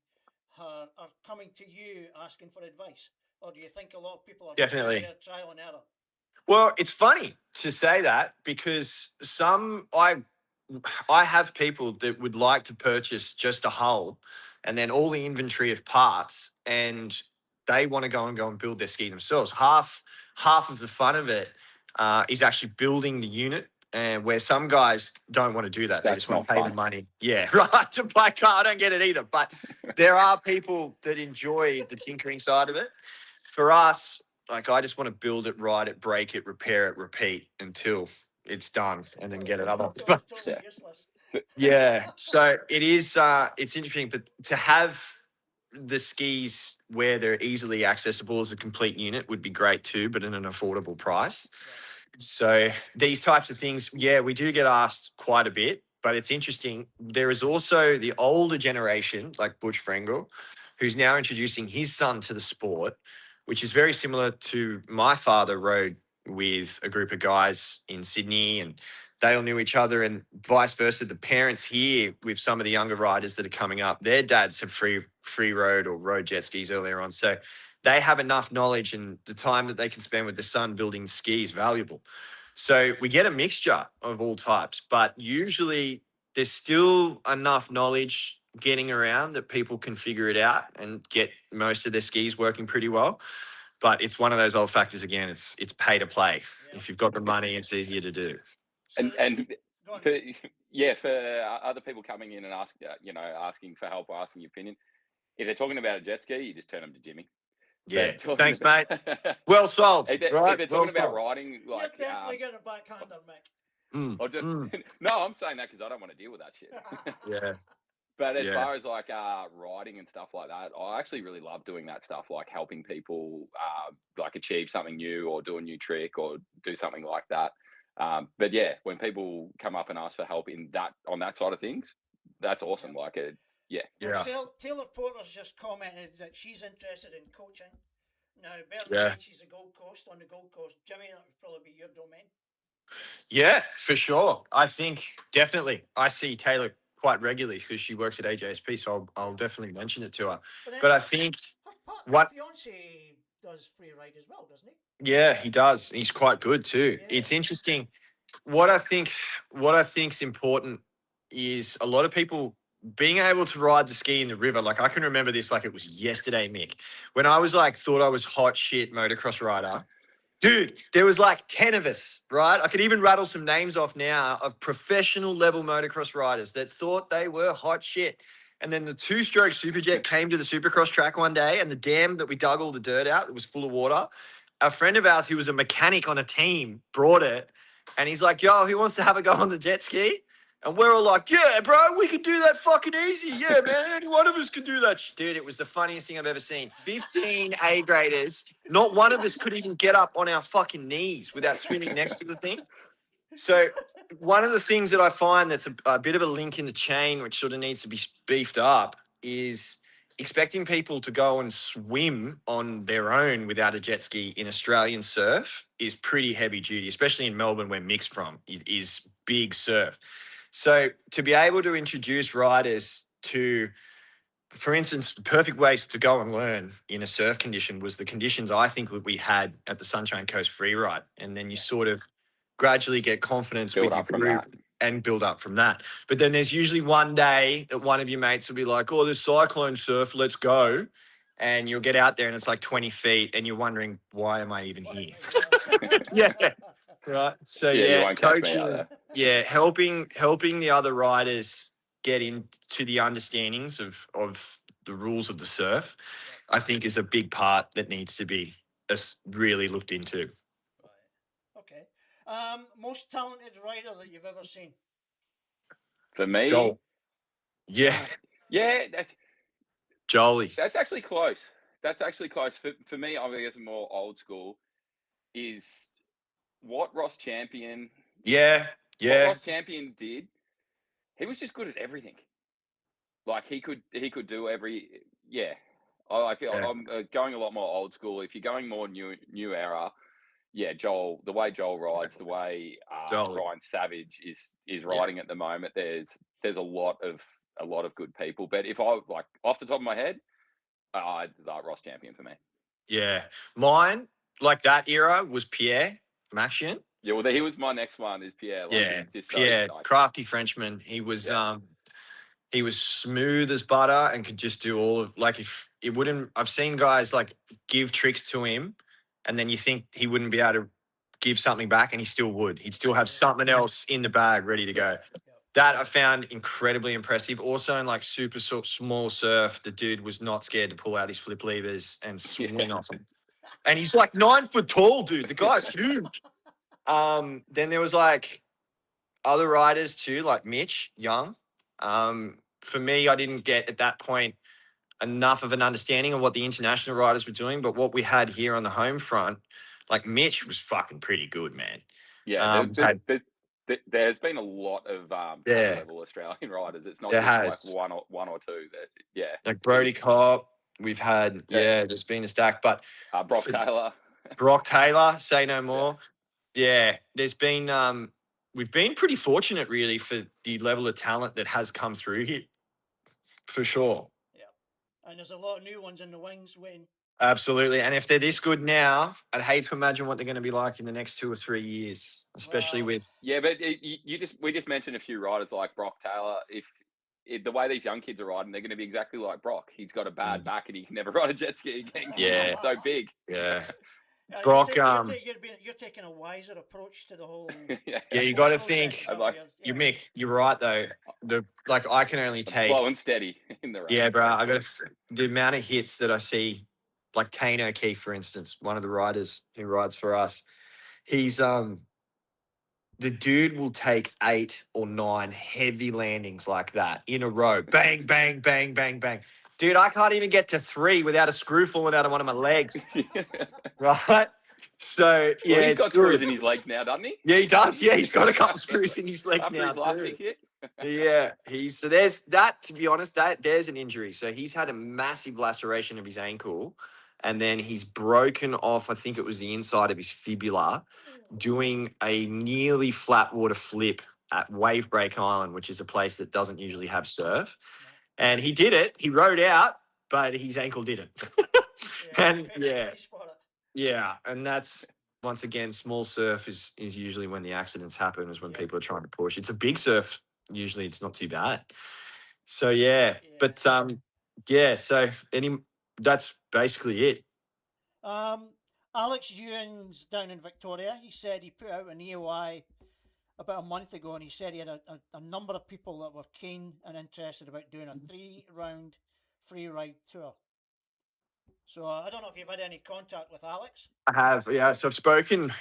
are coming to you asking for advice? Or do you think a lot of people are Definitely just trial and error? Well, it's funny to say that because I have people that would like to purchase just a hull and then all the inventory of parts, and they want to go and build their ski themselves. Half of the fun of it is actually building the unit, and where some guys don't want to do that. They just want to pay the money. Yeah, right, to buy a car. I don't get it either. But there are people that enjoy the tinkering side of it. For us, like I just want to build it, ride it, break it, repair it, repeat until it's done, and then get it up. It's totally useless. Yeah, so it is. It's interesting, but to have the skis where they're easily accessible as a complete unit would be great too, but at an affordable price. So these types of things, yeah, we do get asked quite a bit, but it's interesting. There is also the older generation, like Butch Frengel, who's now introducing his son to the sport, which is very similar to my father rode with a group of guys in Sydney, and they all knew each other, and vice versa. The parents here with some of the younger riders that are coming up, their dads have free rode or rode jet skis earlier on. So they have enough knowledge, and the time that they can spend with their son building skis valuable. So we get a mixture of all types, but usually there's still enough knowledge getting around that people can figure it out and get most of their skis working pretty well. But it's one of those old factors again. It's pay to play. Yeah. If you've got the money, it's easier to do. And for other people coming in and asking for help or asking your opinion, if they're talking about a jet ski, you just turn them to Jimmy. Yeah, thanks, mate. Well solved. If they're right? talking about riding, you're definitely getting a backhander, Mick. Or just no, I'm saying that because I don't want to deal with that shit. Yeah. But as Yeah. far as like riding and stuff like that, I actually really love doing that stuff, like helping people like achieve something new or do a new trick or do something like that. But yeah, when people come up and ask for help in that on that side of things, that's awesome. Yeah. Like yeah. Well, Yeah. Taylor Porter's just commented that she's interested in coaching. Now, bear in Yeah. mind she's on the Gold Coast. Jimmy, that would probably be your domain. Yeah, for sure. I think definitely. I see Taylor quite regularly because she works at AJSP, so I'll definitely mention it to her. But I think her fiance does Freeride as well, doesn't he? yeah, he does. He's quite good too. Yeah. It's interesting. What I think's important is a lot of people being able to ride the ski in the river. Like I can remember this like it was yesterday, Mick, when I was like thought I was hot shit motocross rider. Dude, there was like 10 of us, right? I could even rattle some names off now of professional level motocross riders that thought they were hot shit. And then the two-stroke Superjet came to the Supercross track one day, and the dam that we dug all the dirt out, it was full of water. A friend of ours who was a mechanic on a team brought it, and he's like, yo, who wants to have a go on the jet ski? And we're all like, yeah, bro, we can do that fucking easy. Yeah, man, any one of us can do that. Dude, it was the funniest thing I've ever seen. 15 A graders, not one of us could even get up on our fucking knees without swimming next to the thing. So one of the things that I find that's a bit of a link in the chain, which sort of needs to be beefed up, is expecting people to go and swim on their own without a jet ski in Australian surf is pretty heavy duty, especially in Melbourne where Mick's from. It is big surf. So to be able to introduce riders to, for instance, the perfect ways to go and learn in a surf condition was the conditions I think we had at the Sunshine Coast Freeride. And then you sort of gradually get confidence Build with your up from group that. and build up from that. But then there's usually one day that one of your mates will be like, oh, there's cyclone surf, let's go. And you'll get out there and it's like 20 feet and you're wondering, why am I even here? Yeah. Right. So Yeah, you yeah, won't catch me coaching, out there. yeah, helping the other riders get into the understandings of the rules of the surf, I think is a big part that needs to be really looked into. Right. Okay. Most talented rider that you've ever seen? For me, Joel. Yeah, yeah, Jolie. that's actually close. That's actually close. For me, I guess more old school is what Ross Champion. Yeah, What yeah, Ross Champion did. He was just good at everything. Like he could do every. Yeah, I'm going a lot more old school. If you're going more new era, yeah, Joel. The way Joel rides, the way Jolie. Ryan Savage is riding at the moment. There's a lot of good people. But if I like off the top of my head, I'd Ross Champion for me. Yeah, mine like that era was Pierre Maxian. Yeah, well, he was my next one. Is Pierre? Like, Yeah, just Pierre, like, crafty Frenchman. He was smooth as butter and could just do all of like if it wouldn't. I've seen guys like give tricks to him, and then you think he wouldn't be able to give something back, and he still would. He'd still have something else in the bag ready to go. That I found incredibly impressive. Also in like super small surf, the dude was not scared to pull out his flip levers and swing off them. And he's like 9 foot tall, dude. The guy's huge. Then there was like other riders too, like Mitch Young. For me, I didn't get at that point enough of an understanding of what the international riders were doing, but what we had here on the home front, like Mitch was fucking pretty good, man. yeah, there's been a lot of top level Australian riders. It's not just like one or two. That like Brody Cobb. We've had there's been a stack, but Brock Taylor, say no more. Yeah, there's been we've been pretty fortunate really for the level of talent that has come through here, for sure. Yeah, and there's a lot of new ones in the wings waiting. Absolutely, and if they're this good now, I'd hate to imagine what they're going to be like in the next 2 or 3 years, especially with. Yeah, but we just mentioned a few riders like Brock Taylor. If the way these young kids are riding, they're going to be exactly like Brock. He's got a bad back and he can never ride a jet ski again. Yeah, He's so big. Yeah. Brock, you're taking a wiser approach to the whole. Yeah, you got to think. You're right though. I can only take slow and steady in the race. Yeah, bro. I got the amount of hits that I see, like Tane O'Keefe, for instance, one of the riders who rides for us. He's the dude will take 8 or 9 heavy landings like that in a row. Bang, bang, bang, bang, bang. Dude, I can't even get to 3 without a screw falling out of one of my legs. Right? So, yeah, Well, he's it's got screws in good. his legs now, doesn't he? Yeah, he does. Yeah, he's got a couple screws in his legs After now his last too. big hit. Yeah, so there's that. To be honest, there's an injury. So he's had a massive laceration of his ankle, and then he's broken off. I think it was the inside of his fibula, doing a nearly flat water flip at Wavebreak Island, which is a place that doesn't usually have surf. And he did it. He rode out, but his ankle didn't. And yeah, and that's once again, small surf is usually when the accidents happen, is when people are trying to push. It's a big surf. Usually it's not too bad. So but so that's basically it. Alex Ewan's down in Victoria. He said he put out an EOI about a month ago, and he said he had a number of people that were keen and interested about doing a 3-round Freeride tour. So I don't know if you've had any contact with Alex. I have, yeah. So I've spoken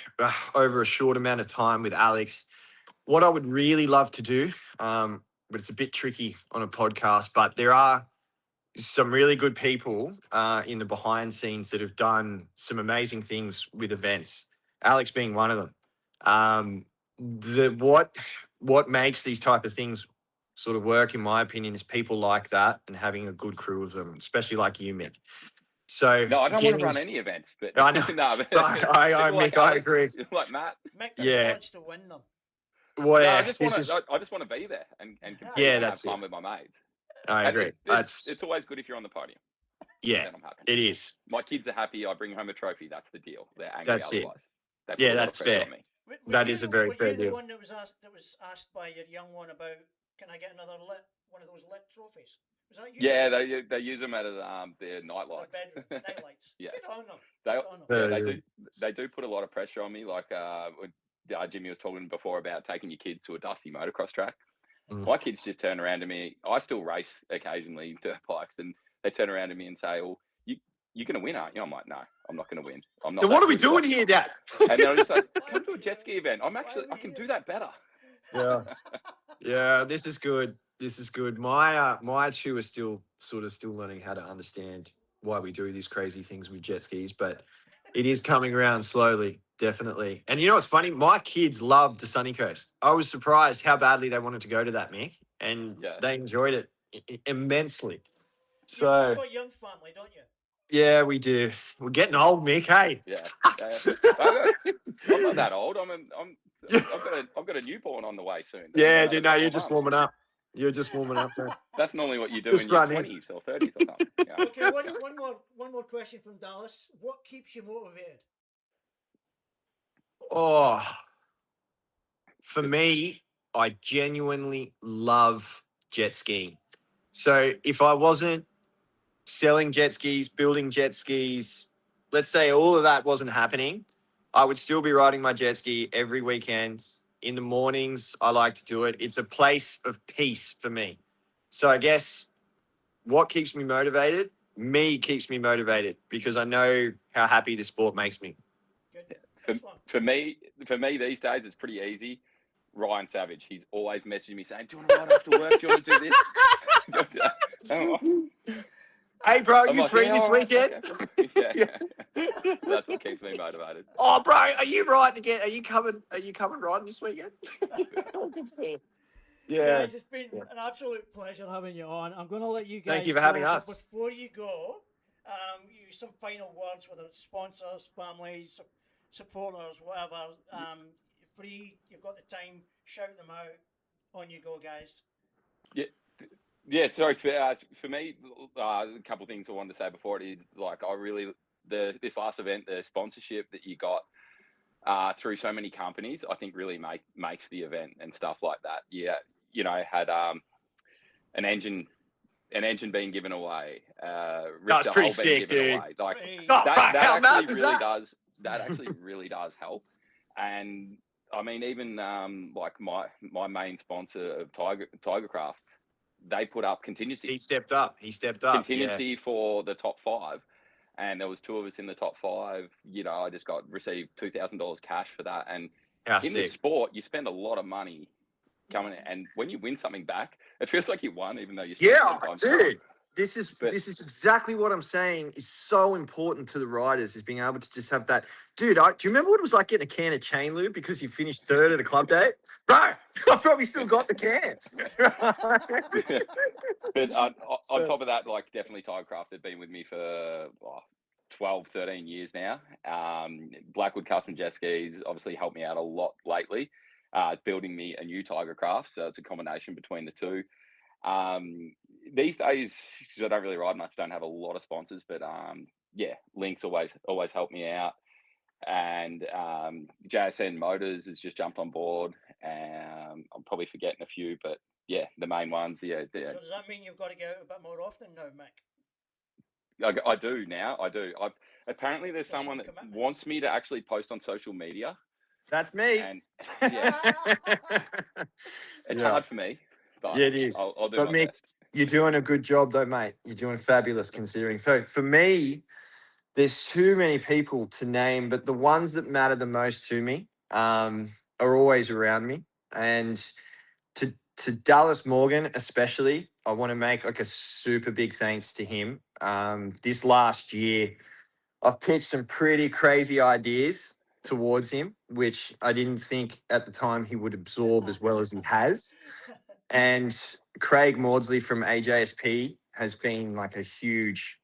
over a short amount of time with Alex. What I would really love to do, but it's a bit tricky on a podcast, but there are some really good people in the behind scenes that have done some amazing things with events. Alex being one of them. What makes these type of things sort of work, in my opinion, is people like that and having a good crew of them, especially like you, Mick. So no, I don't want to run any events, but I know. No, but Mick, I agree. Like Matt. Mick just wants to win them. Well, no, I just want to be there and compete and have fun with my mates. I agree. It's always good if you're on the podium. Yeah, then I'm happy. It is. My kids are happy. I bring home a trophy. That's the deal. They're angry That's otherwise. It. That's fair. That is a very fair deal. The one that was asked by your young one about, can I get another one of those lit trophies? Was that you? Yeah, they use them at their night lights. Bedroom night lights. Yeah. Good on them. They do put a lot of pressure on me. Like Jimmy was talking before about taking your kids to a dusty motocross track. My kids just turn around to me. I still race occasionally dirt bikes, and they turn around to me and say, "Well, you're going to win, aren't you?" I'm like, "No, I'm not going to win. I'm not." Then what are we doing here, Dad? And they're just like, "Come to a jet ski event. I can do that better." Yeah, yeah. This is good. This is good. My two are still learning how to understand why we do these crazy things with jet skis, but it is coming around slowly, definitely. And you know what's funny? My kids loved the Sunny Coast. I was surprised how badly they wanted to go to that, Mick, and they enjoyed it immensely. So you've got a young family, don't you? Yeah, we do. We're getting old, Mick. Hey. Yeah. I'm not that old. I've got a newborn on the way soon. Yeah, dude. No, you're just warming up. You're just warming up. So. That's normally what you do in your 20s or 30s or something. Yeah. Okay, one more question from Dallas. What keeps you motivated? Oh, for me, I genuinely love jet skiing. So if I wasn't selling jet skis, building jet skis, let's say all of that wasn't happening, I would still be riding my jet ski every weekend. In the mornings, I like to do it. It's a place of peace for me. So I guess what keeps me motivated? Me keeps me motivated because I know how happy the sport makes me. For me these days, it's pretty easy. Ryan Savage, he's always messaging me saying, "Do you want to ride after work? Do you want to do this?" Hey, bro, you free this weekend? Okay. Yeah. That's what keeps me motivated. Oh, bro, are you riding again? Are you coming riding this weekend? Yeah. Guys, it's been an absolute pleasure having you on. I'm going to let you guys Thank you for having us. Before you go, use some final words, whether it's sponsors, families, supporters, whatever. Free, you've got the time, shout them out. On you go, guys. Yeah, sorry. For me, a couple of things I wanted to say before it is like this last event, the sponsorship that you got through so many companies, I think really makes the event and stuff like that. Yeah, had an engine being given away. That's pretty sick, dude. Away. Like that actually really does help. And I mean, even like my main sponsor of Tigercraft. They put up contingency. He stepped up. Contingency for the top 5. And there was 2 of us in the top 5. I just received $2,000 cash for that. And How in this sick. sport, you spend a lot of money coming in, and when you win something back, it feels like you won, even though you spent Yeah, 10 times dude. more. This is But- this is exactly what I'm saying is so important to the riders, is being able to just have that. Dude, do you remember what it was like getting a can of chain lube because you finished third at a club day? Bro, I probably still got the can. But on So- top of that, like definitely Tigercraft have been with me for 12, 13 years now. Blackwood Custom Jetskis obviously helped me out a lot lately, building me a new Tigercraft. So it's a combination between the two. These days, because I don't really ride much, don't have a lot of sponsors, but yeah, Link's always helped me out. And JSN Motors has just jumped on board. I'm probably forgetting a few, but yeah, the main ones. Yeah, So does that mean you've got to get out a bit more often now, Mick? I do now. I do. Apparently, there's There's someone some that commitments. wants me to actually post on social media, That's me. and yeah, it's Yeah. hard for me. But Yeah, it is. I'll do But my Mick, best. you're doing a good job though, mate. You're doing fabulous considering. So for me, there's too many people to name, but the ones that matter the most to me are always around me. And to Dallas Morgan especially, I want to make like a super big thanks to him. This last year, I've pitched some pretty crazy ideas towards him, which I didn't think at the time he would absorb as well as he has. And Craig Maudsley from AJSP has been like a huge